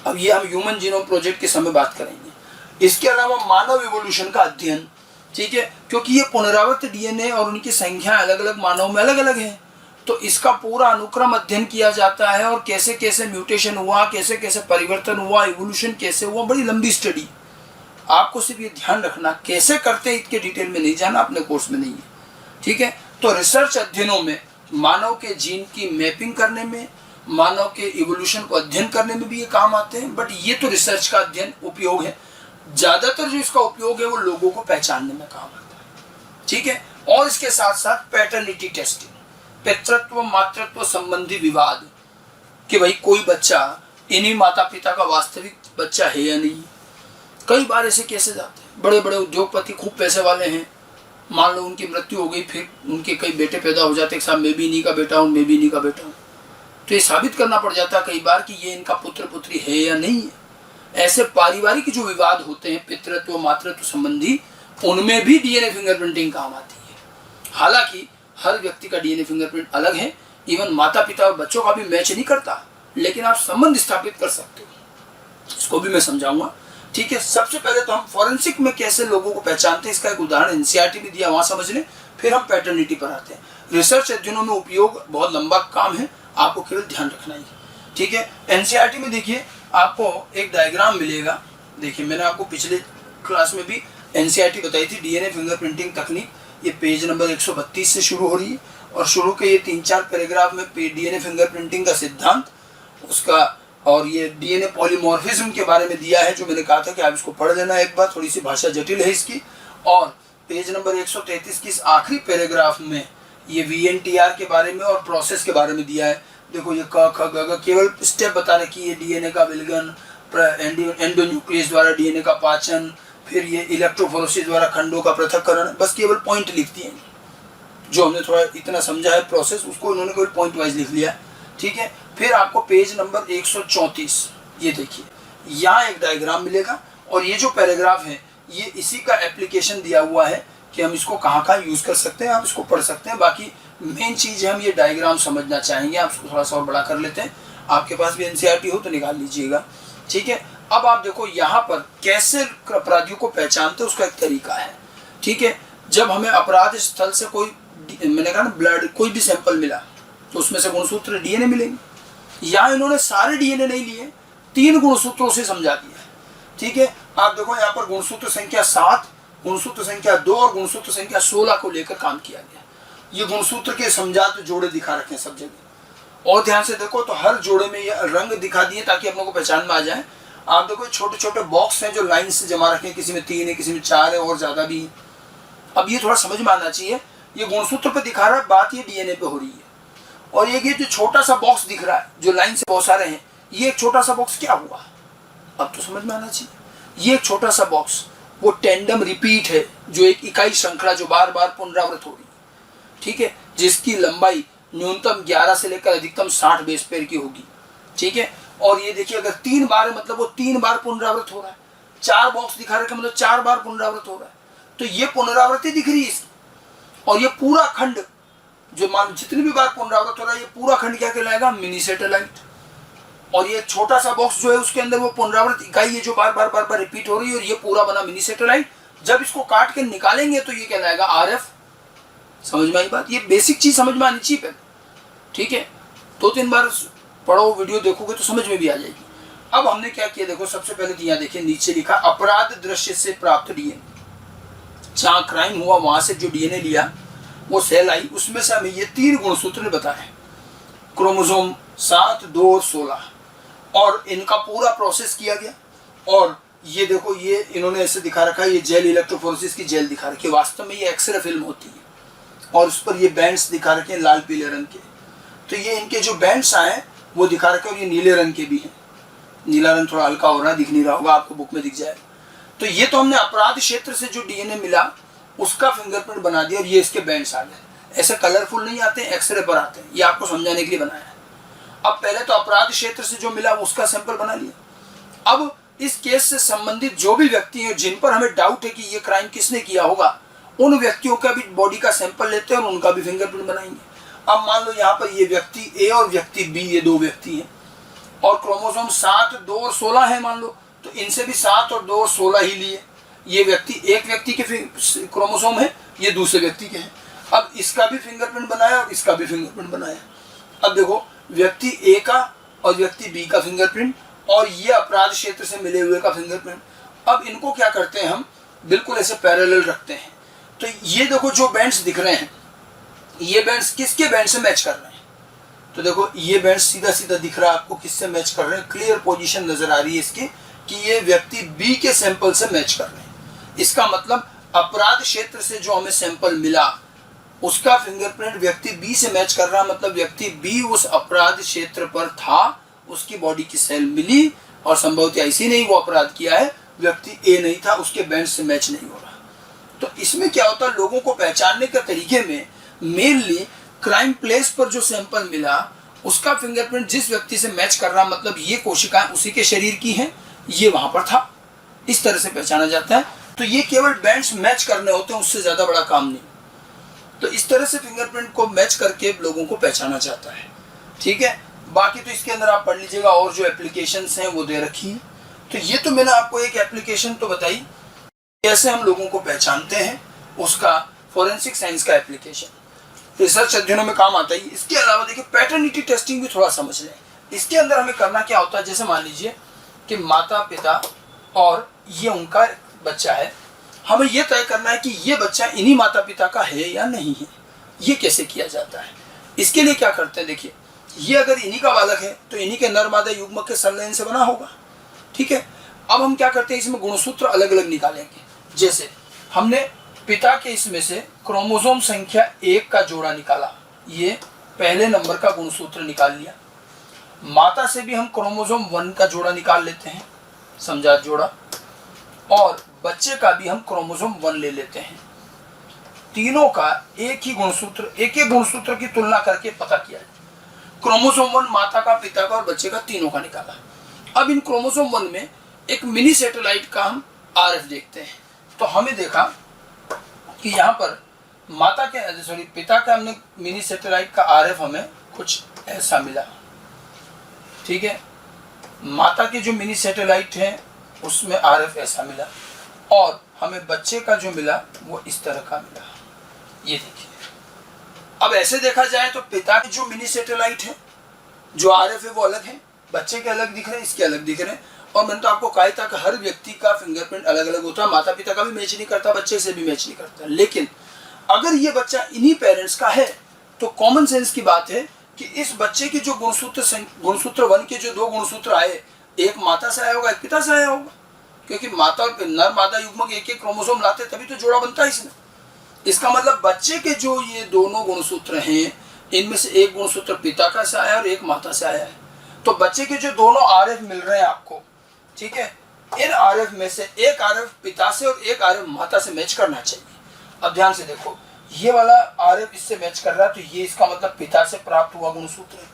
अब ये हम ह्यूमन जीनोम प्रोजेक्ट के समय बात करेंगे। इसके अलावा मानव इवोल्यूशन का अध्ययन, ठीक है, क्योंकि ये पुनरावृत डीएनए और उनकी संख्या अलग अलग मानव में अलग अलग है, तो इसका पूरा अनुक्रम अध्ययन किया जाता है, और कैसे कैसे म्यूटेशन हुआ, कैसे कैसे परिवर्तन हुआ, इवोल्यूशन कैसे हुआ, बड़ी लंबी स्टडी। आपको सिर्फ ये ध्यान रखना कैसे करते हैं, इसके डिटेल में नहीं जाना, अपने कोर्स में नहीं है। ठीक है, तो रिसर्च अध्ययनों में मानव के जीन की मैपिंग करने में, मानव के इवोल्यूशन को अध्ययन करने में भी ये काम आते हैं, बट ये तो रिसर्च का अध्ययन उपयोग है। ज्यादातर जो इसका उपयोग है वो लोगों को पहचानने में काम आता है। ठीक है, और इसके साथ साथ पैटर्निटी टेस्टिंग, पितृत्व मातृत्व संबंधी विवाद, कि भाई कोई बच्चा इन्हीं माता पिता का वास्तविक बच्चा है या नहीं। कई बार ऐसे केसेस आते हैं, बड़े बड़े उद्योगपति खूब पैसे वाले हैं, मान लो उनकी मृत्यु हो गई, फिर उनके कई बेटे पैदा हो जाते हैं, साहब मैं भी इन्हीं का बेटा हूँ, मैं भी इन्हीं का बेटा हूँ, तो ये साबित करना पड़ जाता है कई बार कि ये इनका पुत्र पुत्री है या नहीं है। ऐसे पारिवारिक जो विवाद होते हैं पितृत्व मातृत्व संबंधी, उनमें भी डीएनए फिंगरप्रिंटिंग काम आती है। हालांकि हर व्यक्ति का डीएनए फिंगरप्रिंट अलग है, इवन माता पिता और बच्चों का भी मैच नहीं करता, लेकिन आप संबंध स्थापित कर सकते हो, इसको भी मैं समझाऊंगा। ठीक है, सबसे पहले तो हम फॉरेंसिक में कैसे लोगों को पहचानते हैं, इसका एक उदाहरण एनसीईआरटी में दिया, वहां समझ लें, फिर हम पैटर्निटी पर आते हैं। रिसर्च अध्ययनों में उपयोग बहुत लंबा काम है, आपको केवल ध्यान रखना ही। ठीक है, एनसीईआरटी में देखिए आपको एक डायग्राम मिलेगा। देखिए मैंने आपको पिछले क्लास में भी एनसीईआरटी बताई थी, डीएनए फिंगरप्रिंटिंग तकनीक, ये पेज नंबर 132 से शुरू हो रही है, और शुरू के ये 3-4 पैराग्राफ में डीएनए फिंगरप्रिंटिंग का सिद्धांत, उसका और ये डीएनए पॉलीमॉर्फिज्म के बारे में दिया है, जो मैंने कहा था कि आप इसको पढ़ लेना एक बार, थोड़ी सी भाषा जटिल है इसकी। और पेज नंबर 133 की इस आखिरी पैराग्राफ में ये वीएनटीआर के बारे में और प्रोसेस के बारे में दिया है। देखो ये क ख ग केवल स्टेप बता रहे कि ये डीएनए का विलगन, एंडोन्यूक्लियस द्वारा डीएनए का पाचन, फिर ये इलेक्ट्रोफोरेसिस द्वारा खंडों का पृथक्करण, बस केवल पॉइंट लिख दिए। जो हमने थोड़ा इतना समझा है प्रोसेस, उसको उन्होंने केवल पॉइंट वाइज लिख लिया, ठीक है। फिर आपको पेज नंबर 134 ये देखिए, यहाँ एक डायग्राम मिलेगा और ये जो पैराग्राफ है ये इसी का एप्लीकेशन दिया हुआ है कि हम इसको कहाँ कहाँ यूज़ कर सकते हैं, आप इसको पढ़ सकते हैं। बाकी मेन चीज़ है हम ये डायग्राम समझना चाहेंगे, आप इसको थोड़ा सा और बड़ा कर लेते हैं। आपके पास भी एनसीईआरटी हो तो निकाल लीजिएगा, ठीक है। अब आप देखो यहाँ पर कैसे अपराधियों को पहचानते हैं, उसका एक तरीका है, ठीक है। जब हमें अपराध स्थल से कोई, मैंने कहा ना, ब्लड कोई भी सैंपल मिला तो उसमें से गुणसूत्र डीएनए मिलेंगे। यहाँ इन्होंने सारे डीएनए नहीं लिए, 3 गुणसूत्रों से समझा दिया है, ठीक है। आप देखो यहाँ पर गुणसूत्र संख्या 7, गुणसूत्र संख्या 2 और गुणसूत्र संख्या 16 को लेकर काम किया गया। ये गुणसूत्र के समझात जोड़े दिखा रखे हैं सब जगह, और ध्यान से देखो तो हर जोड़े में ये रंग दिखा दिए ताकि आप लोगों को पहचान में आ जाए। आप देखो छोटे छोटे बॉक्स हैं जो लाइन से जमा रखे हैं, किसी में 3 है, किसी में 4 है और ज्यादा भी है। अब ये थोड़ा समझ में आना चाहिए, ये गुणसूत्र पे दिखा रहा है, बात ये डीएनए पे हो रही है। और ये जो छोटा सा बॉक्स दिख रहा है जो लाइन से बहुत सारे हैं, ये एक छोटा सा बॉक्स क्या हुआ, अब तो समझ में आना चाहिए। ये एक छोटा सा बॉक्स वो टेंडम रिपीट है, जो एक इकाई श्रृंखला जो बार बार पुनरावृत हो रही है, ठीक है, जिसकी लंबाई न्यूनतम 11 से लेकर अधिकतम 60 बेस पेयर की होगी, ठीक है। और ये देखिए अगर 3 बार है मतलब वो 3 बार पुनरावृत हो रहा है। 4 बॉक्स दिखा रहे मतलब 4 बार पुनरावृत हो रहा है, तो ये पुनरावृत्ति दिख रही है इसकी। और ये पूरा खंड जो मान जितनी भी बार पुनरावृत हो रहा है, ये पूरा खंड क्या कहलाएगा, मिनी सैटेलाइट। और ये छोटा सा बॉक्स जो है उसके अंदर वो पुनरावृत इकाई है जो बार बार रिपीट हो रही है, और ये पूरा बना मिनी सैटेलाइट। जब इसको काट के निकालेंगे तो ये कहलाएगा आरएफ। समझ में आई बात, ये बेसिक चीज समझ में आनी चाहिए पहले, ठीक है। 2-3 बार पढ़ो, वीडियो देखोगे तो समझ में भी आ जाएगी। अब हमने क्या किया, देखो सबसे पहले तो यहाँ देखिए नीचे लिखा अपराध दृश्य से प्राप्त डीएनए। जहाँ क्राइम हुआ वहां से जो डीएनए लिया वो सेल आई, उसमें से हमें ये 3 गुणसूत्र बताए, क्रोमोसोम 7, 2 और 16, और इनका पूरा प्रोसेस किया गया। और ये देखो ये इन्होंने ऐसे दिखा रखा है, ये जेल इलेक्ट्रोफोरेसिस की जेल दिखा रखी है, वास्तव में ये एक्सरे फिल्म होती है, और उस पर ये बैंड्स दिखा रखे हैं लाल पीले रंग के। तो ये इनके जो बैंड्स आए वो दिखा रखे हैं, और ये नीले रंग के भी हैं। नीला रंग थोड़ा हल्का हो रहा है, दिख नहीं रहा होगा आपको, बुक में दिख जाएगा। तो ये तो हमने अपराध क्षेत्र से जो डीएनए मिला उसका फिंगरप्रिंट बना दिया, और ये इसके बैंड्स आ गए। ऐसे कलरफुल नहीं आते, एक्सरे पर आते हैं, ये आपको समझाने के लिए बनाया है। अब पहले तो अपराध क्षेत्र से जो मिला उसका सैंपल बना लिया। अब इस केस से संबंधित जो भी व्यक्ति हैं जिन पर हमें डाउट है कि ये क्राइम किसने किया होगा, उन व्यक्तियों का भी बॉडी का सैंपल लेते हैं और उनका भी फिंगरप्रिंट बनाएंगे। अब मान लो यहाँ पर ये व्यक्ति ए और व्यक्ति बी, ये 2 व्यक्ति हैं, और क्रोमोसोम 7, 2 और 16 है मान लो, तो इनसे भी 7 और 2 और 16 ही लिए। ये व्यक्ति एक व्यक्ति के क्रोमोसोम है, ये दूसरे व्यक्ति के हैं। अब इसका भी फिंगरप्रिंट बनाया और इसका भी फिंगरप्रिंट बनाया। अब देखो व्यक्ति ए का और व्यक्ति बी का फिंगरप्रिंट, और ये अपराध क्षेत्र से मिले हुए का फिंगरप्रिंट। अब इनको क्या करते हैं हम, बिल्कुल ऐसे पैरेलल रखते हैं। तो ये देखो जो बैंड्स दिख रहे हैं, ये बैंड्स किसके बैंड से मैच कर रहे हैं, तो देखो ये बैंड सीधा सीधा दिख रहा है आपको, किससे मैच कर रहे हैं, क्लियर पोजीशन नजर आ रही है इसकी कि ये व्यक्ति बी के सैंपल से मैच कर रहे हैं। इसका मतलब अपराध क्षेत्र से जो हमें सैंपल मिला उसका फिंगरप्रिंट व्यक्ति बी से मैच कर रहा, मतलब व्यक्ति बी उस अपराध क्षेत्र पर था, उसकी बॉडी की सेल मिली, और संभवतः ऐसी नहीं वो अपराध किया है, व्यक्ति ए नहीं था, उसके बैंड से मैच नहीं हो रहा। तो इसमें क्या होता है, लोगों को पहचानने के तरीके में मेनली क्राइम प्लेस पर जो सैंपल मिला उसका फिंगरप्रिंट जिस व्यक्ति से मैच कर रहा, मतलब ये कोशिकाएं उसी के शरीर की हैं, ये वहां पर था, इस तरह से पहचाना जाता है। तो ये केवल बैंड्स मैच करने होते हैं, उससे ज्यादा बड़ा काम नहीं। तो इस तरह से फिंगरप्रिंट को मैच करके लोगों को पहचाना जाता है, ठीक है। बाकी तो इसके अंदर आप पढ़ लीजिएगा, और जो एप्लीकेशंस हैं वो दे रखी है। तो ये तो मैंने आपको एक एप्लीकेशन तो बताई, कैसे हम लोगों को पहचानते हैं, उसका फोरेंसिक साइंस का एप्लीकेशन रिसर्च अध्ययनों में काम आता है। इसके अलावा देखिए पैटर्निटी टेस्टिंग भी थोड़ा समझ लें। इसके अंदर हमें करना क्या होता है, जैसे मान लीजिए कि माता पिता और ये उनका बच्चा है, हमें यह तय करना है कि ये बच्चा इन्हीं माता पिता का है या नहीं है। ये कैसे किया जाता है, इसके लिए क्या करते हैं, देखिए ये अगर इन्हीं का बालक है तो इन्हीं के नर मादा युग्मक के संलयन से बना होगा। ठीक है, अब हम क्या करते हैं, इसमें गुणसूत्र अलग अलग निकालेंगे। जैसे हमने पिता के इसमें से क्रोमोसोम संख्या 1 का जोड़ा निकाला, ये पहले नंबर का गुणसूत्र निकाल लिया। माता से भी हम क्रोमोसोम 1 का जोड़ा निकाल लेते हैं, समझात जोड़ा, और बच्चे का भी हम क्रोमोसोम 1 ले लेते हैं। तीनों का एक ही गुणसूत्र, एक एक गुणसूत्र की तुलना करके पता किया। क्रोमोसोम 1 माता का, पिता का और बच्चे का, तीनों का निकाला। अब इन क्रोमोसोम 1 में एक मिनी सैटेलाइट का हम आरएफ देखते हैं। तो हमें देखा कि यहाँ पर माता के पिता का हमने मिनी सैटेलाइट का आरएफ हमें कुछ ऐसा मिला। ठीक है, माता के जो मिनी सैटेलाइट है उसमें आरएफ ऐसा मिला, और हमें बच्चे का जो मिला वो इस तरह का मिला। ये देखिए, अब ऐसे देखा जाए तो पिता के जो मिनी सैटेलाइट है, जो आरएफ है वो अलग है, बच्चे के अलग दिख रहे हैं, इसके अलग दिख रहे हैं। और मैंने तो आपको कहा था कि हर व्यक्ति का फिंगरप्रिंट अलग अलग होता है, माता पिता का भी मैच नहीं करता, बच्चे से भी मैच नहीं करता। लेकिन अगर ये बच्चा इन्हीं पेरेंट्स का है तो कॉमन सेंस की बात है कि इस बच्चे के जो गुणसूत्र 1 के जो 2 गुणसूत्र आए, एक माता से आया होगा, एक पिता से आया होगा, क्योंकि माता और नर मादा युग्मक एक एक क्रोमोसोम लाते तभी तो जोड़ा बनता है इसमें। इसका मतलब बच्चे के जो ये दोनों गुणसूत्र हैं, इनमें से एक गुणसूत्र पिता का से आया और एक माता से आया है। तो बच्चे के जो दोनों आरएफ मिल रहे हैं आपको, ठीक है, इन आरएफ में से एक आरएफ पिता से और एक आरएफ माता से मैच करना चाहिए। अब ध्यान से देखो, ये वाला आरएफ इससे मैच कर रहा है तो ये इसका मतलब पिता से प्राप्त हुआ गुणसूत्र है,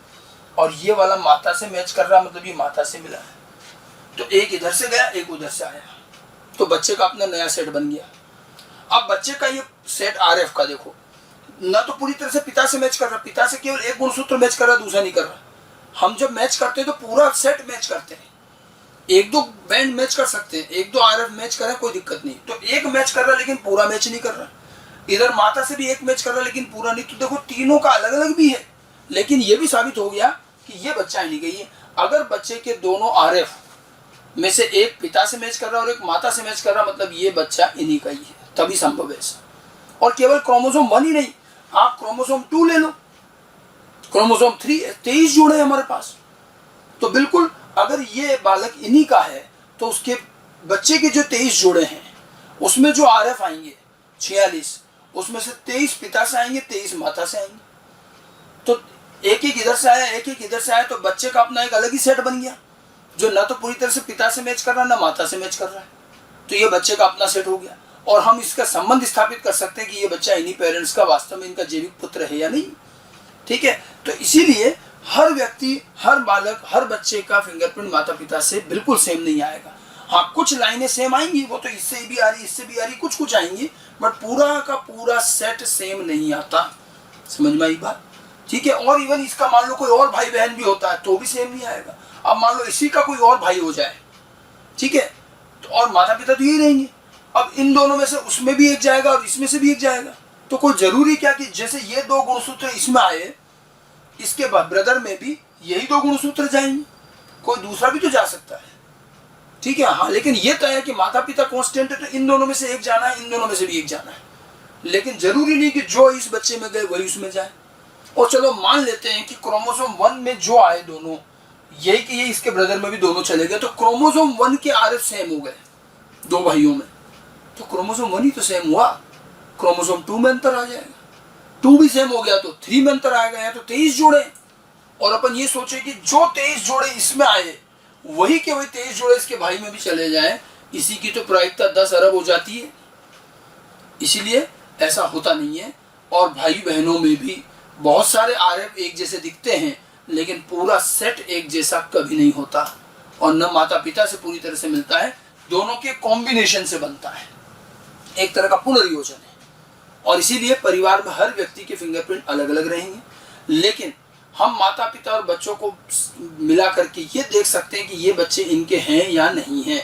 और ये वाला माता से मैच कर रहा है मतलब ये माता से मिला है। तो एक इधर से गया, एक उधर से आया, तो बच्चे का अपना नया सेट बन गया। अब बच्चे का ये सेट आरएफ का देखो, ना तो पूरी तरह से पिता से मैच कर रहा, पिता से केवल एक गुणसूत्र मैच कर रहा, दूसरा नहीं कर रहा। हम जब मैच करते हैं तो पूरा सेट मैच करते हैं, एक दो बैंड मैच कर सकते हैं, एक दो आरएफ मैच करें कोई दिक्कत नहीं। तो एक मैच कर रहा लेकिन पूरा मैच नहीं कर रहा, इधर माता से भी एक मैच कर रहा लेकिन पूरा नहीं। तो देखो तीनों का अलग अलग भी है, लेकिन ये भी साबित हो गया कि ये बच्चा इन्हीं का ही है। अगर बच्चे के दोनों आरएफ में से एक पिता से मैच कर रहा और एक माता से मैच कर रहा, मतलब ये बच्चा इन्हीं का ही है, तभी संभव है ऐसा। और केवल क्रोमोसोम 1 ही नहीं, आप क्रोमोसोम 2 ले लो, क्रोमोसोम 3, 23 जोड़े हमारे पास। तो बिल्कुल अगर ये बालक इन्हीं का है तो उसके बच्चे के जो 23 जोड़े हैं उसमें जो आरएफ आएंगे 46, उसमें से 23 पिता से आएंगे, 23 माता से आएंगे। तो एक एक इधर से आया, एक एक इधर से आया, तो बच्चे का अपना एक अलग ही सेट बन गया, जो ना तो पूरी तरह से पिता से मैच कर रहा है ना माता से मैच कर रहा है। तो ये बच्चे का अपना सेट हो गया, और हम इसका संबंध स्थापित कर सकते हैं कि ये बच्चा इन्हीं पेरेंट्स का वास्तव में इनका जैविक पुत्र है या नहीं। ठीक है, तो इसीलिए हर व्यक्ति, हर बालक, हर बच्चे का फिंगरप्रिंट माता पिता से बिल्कुल सेम नहीं आएगा। हाँ, कुछ लाइनें सेम आएंगी, वो तो इससे भी आ रही, इससे भी आ रही, कुछ कुछ आएंगी, बट पूरा का पूरा सेट सेम नहीं आता। समझ में आई बात? ठीक है, और इवन इसका मान लो कोई और भाई बहन भी होता है तो भी सेम नहीं आएगा। अब मान लो इसी का कोई और भाई हो जाए, ठीक है, तो और माता पिता तो यही रहेंगे। अब इन दोनों में से उसमें भी एक जाएगा और इसमें से भी एक जाएगा, तो कोई जरूरी क्या कि जैसे ये 2 गुणसूत्र इसमें आए, इसके ब्रदर में भी यही 2 गुणसूत्र जाएंगे, कोई दूसरा भी तो जा सकता है। ठीक है, हाँ, लेकिन ये तय है कि माता पिता कांस्टेंट है तो इन दोनों में से एक जाना है, इन दोनों में से भी एक जाना है। लेकिन जरूरी नहीं कि जो इस बच्चे में गए वही उसमें जाए। और चलो मान लेते हैं कि क्रोमोसोम 1 में जो आए दोनों, यही कि ये इसके ब्रदर में भी दोनों चले गए, तो क्रोमोसोम 1 के आरएफ सेम हो गए 2 भाइयों में, तो क्रोमोसोम 1 ही तो सेम हुआ, क्रोमोसोम 2 में अंतर आ जाएगा। 2 भी सेम हो गया तो 3 में अंतर आ गया, तो 23 जोड़े। और अपन ये सोचे कि जो 23 जोड़े इसमें आए वही के वही 23 जोड़े इसके भाई में भी चले जाए, इसी की तो प्रायिकता 10 अरब हो जाती है। इसीलिए ऐसा होता नहीं है। और भाई बहनों में भी बहुत सारे आरएफ एक जैसे दिखते हैं, लेकिन पूरा सेट एक जैसा कभी नहीं होता, और न माता पिता से पूरी तरह से मिलता है, दोनों के कॉम्बिनेशन से बनता है, एक तरह का पुनर्योजन है। और इसीलिए परिवार में हर व्यक्ति के फिंगरप्रिंट अलग अलग रहेंगे, लेकिन हम माता पिता और बच्चों को मिला करके ये देख सकते हैं कि ये बच्चे इनके हैं या नहीं हैं।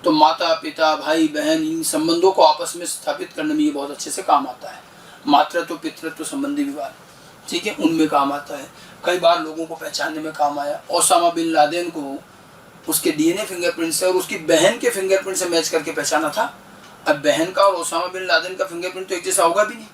तो माता पिता भाई बहन इन संबंधों को आपस में स्थापित करने में ये बहुत अच्छे से काम आता है। मातृत्व पितृत्व संबंधी विवाद, ठीक है, उनमें काम आता है। कई बार लोगों को पहचानने में काम आया। ओसामा बिन लादेन को उसके डीएनए फिंगरप्रिंट से और उसकी बहन के फिंगरप्रिंट से मैच करके पहचाना था। अब बहन का और ओसामा बिन लादेन का फिंगरप्रिंट तो एक जैसा होगा भी नहीं,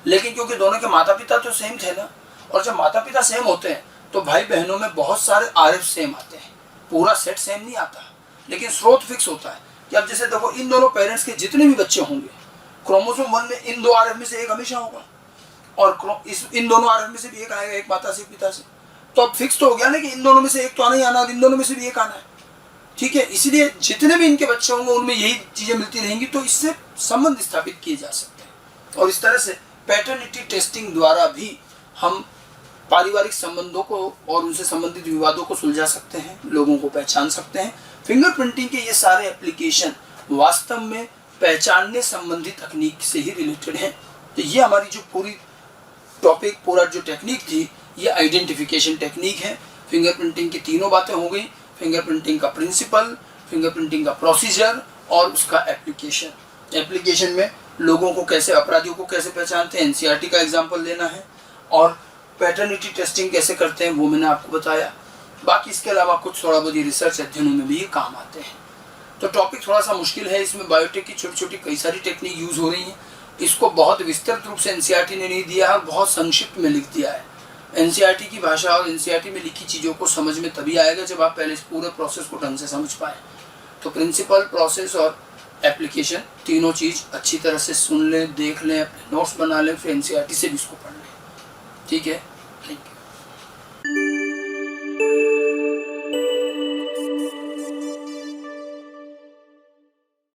लेकिन क्योंकि दोनों के माता पिता तो सेम थे ना, और जब माता पिता सेम होते हैं तो भाई बहनों में बहुत सारे RF सेम आते हैं, पूरा सेट सेम नहीं आता, लेकिन स्रोत फिक्स होता है कि अब जैसे देखो इन दोनों पेरेंट्स के जितने भी बच्चे होंगे, क्रोमोसोम 1 में इन दो RF में से एक हमेशा होगा, और इन दोनों RF में से भी एक आएगा, एक माता से पिता से। तो अब फिक्स तो हो गया ना कि इन दोनों में से एक तो आना ही आना, इन दोनों में से भी एक आना है, ठीक है। इसलिए जितने भी इनके बच्चे होंगे उनमें यही चीजें मिलती रहेंगी, तो इससे संबंध स्थापित किए जा सकते हैं। और इस तरह से पैटर्निटी टेस्टिंग द्वारा भी हम पारिवारिक संबंधों को और उनसे संबंधित विवादों को सुलझा सकते हैं, लोगों को पहचान सकते हैं। फिंगरप्रिंटिंग के ये सारे एप्लीकेशन वास्तव में पहचानने संबंधी तकनीक से ही रिलेटेड हैं। तो ये हमारी जो पूरी टॉपिक, पूरा जो टेक्निक थी, ये आइडेंटिफिकेशन टेक्निक है। फिंगरप्रिंटिंग की तीनों बातें हो गई, फिंगरप्रिंटिंग का प्रिंसिपल, फिंगरप्रिंटिंग का प्रोसीजर और उसका एप्लीकेशन। एप्लीकेशन में लोगों को कैसे, अपराधियों को कैसे पहचानते हैं, NCERT का एग्जाम्पल लेना है, और पैटर्निटी टेस्टिंग कैसे करते हैं वो मैंने आपको बताया। बाकी इसके अलावा कुछ थोड़ा बहुत रिसर्च अध्ययनों में भी ये काम आते हैं। तो टॉपिक थोड़ा सा मुश्किल है, इसमें बायोटेक की छोटी छोटी कई सारी टेक्निक यूज हो रही हैं। इसको बहुत विस्तृत रूप से NCERT ने नहीं दिया है और बहुत संक्षिप्त में लिख दिया है। NCERT की भाषा और NCERT में लिखी चीज़ों को समझ में तभी आएगा जब आप पहले इस पूरे प्रोसेस को ढंग से समझ पाए। तो प्रिंसिपल, प्रोसेस और एप्लीकेशन तीनों चीज़ अच्छी तरह से सुन लें, देख लें, अपने नोट्स बना लें, फिर NCERT से भी इसको पढ़ लें, ठीक है।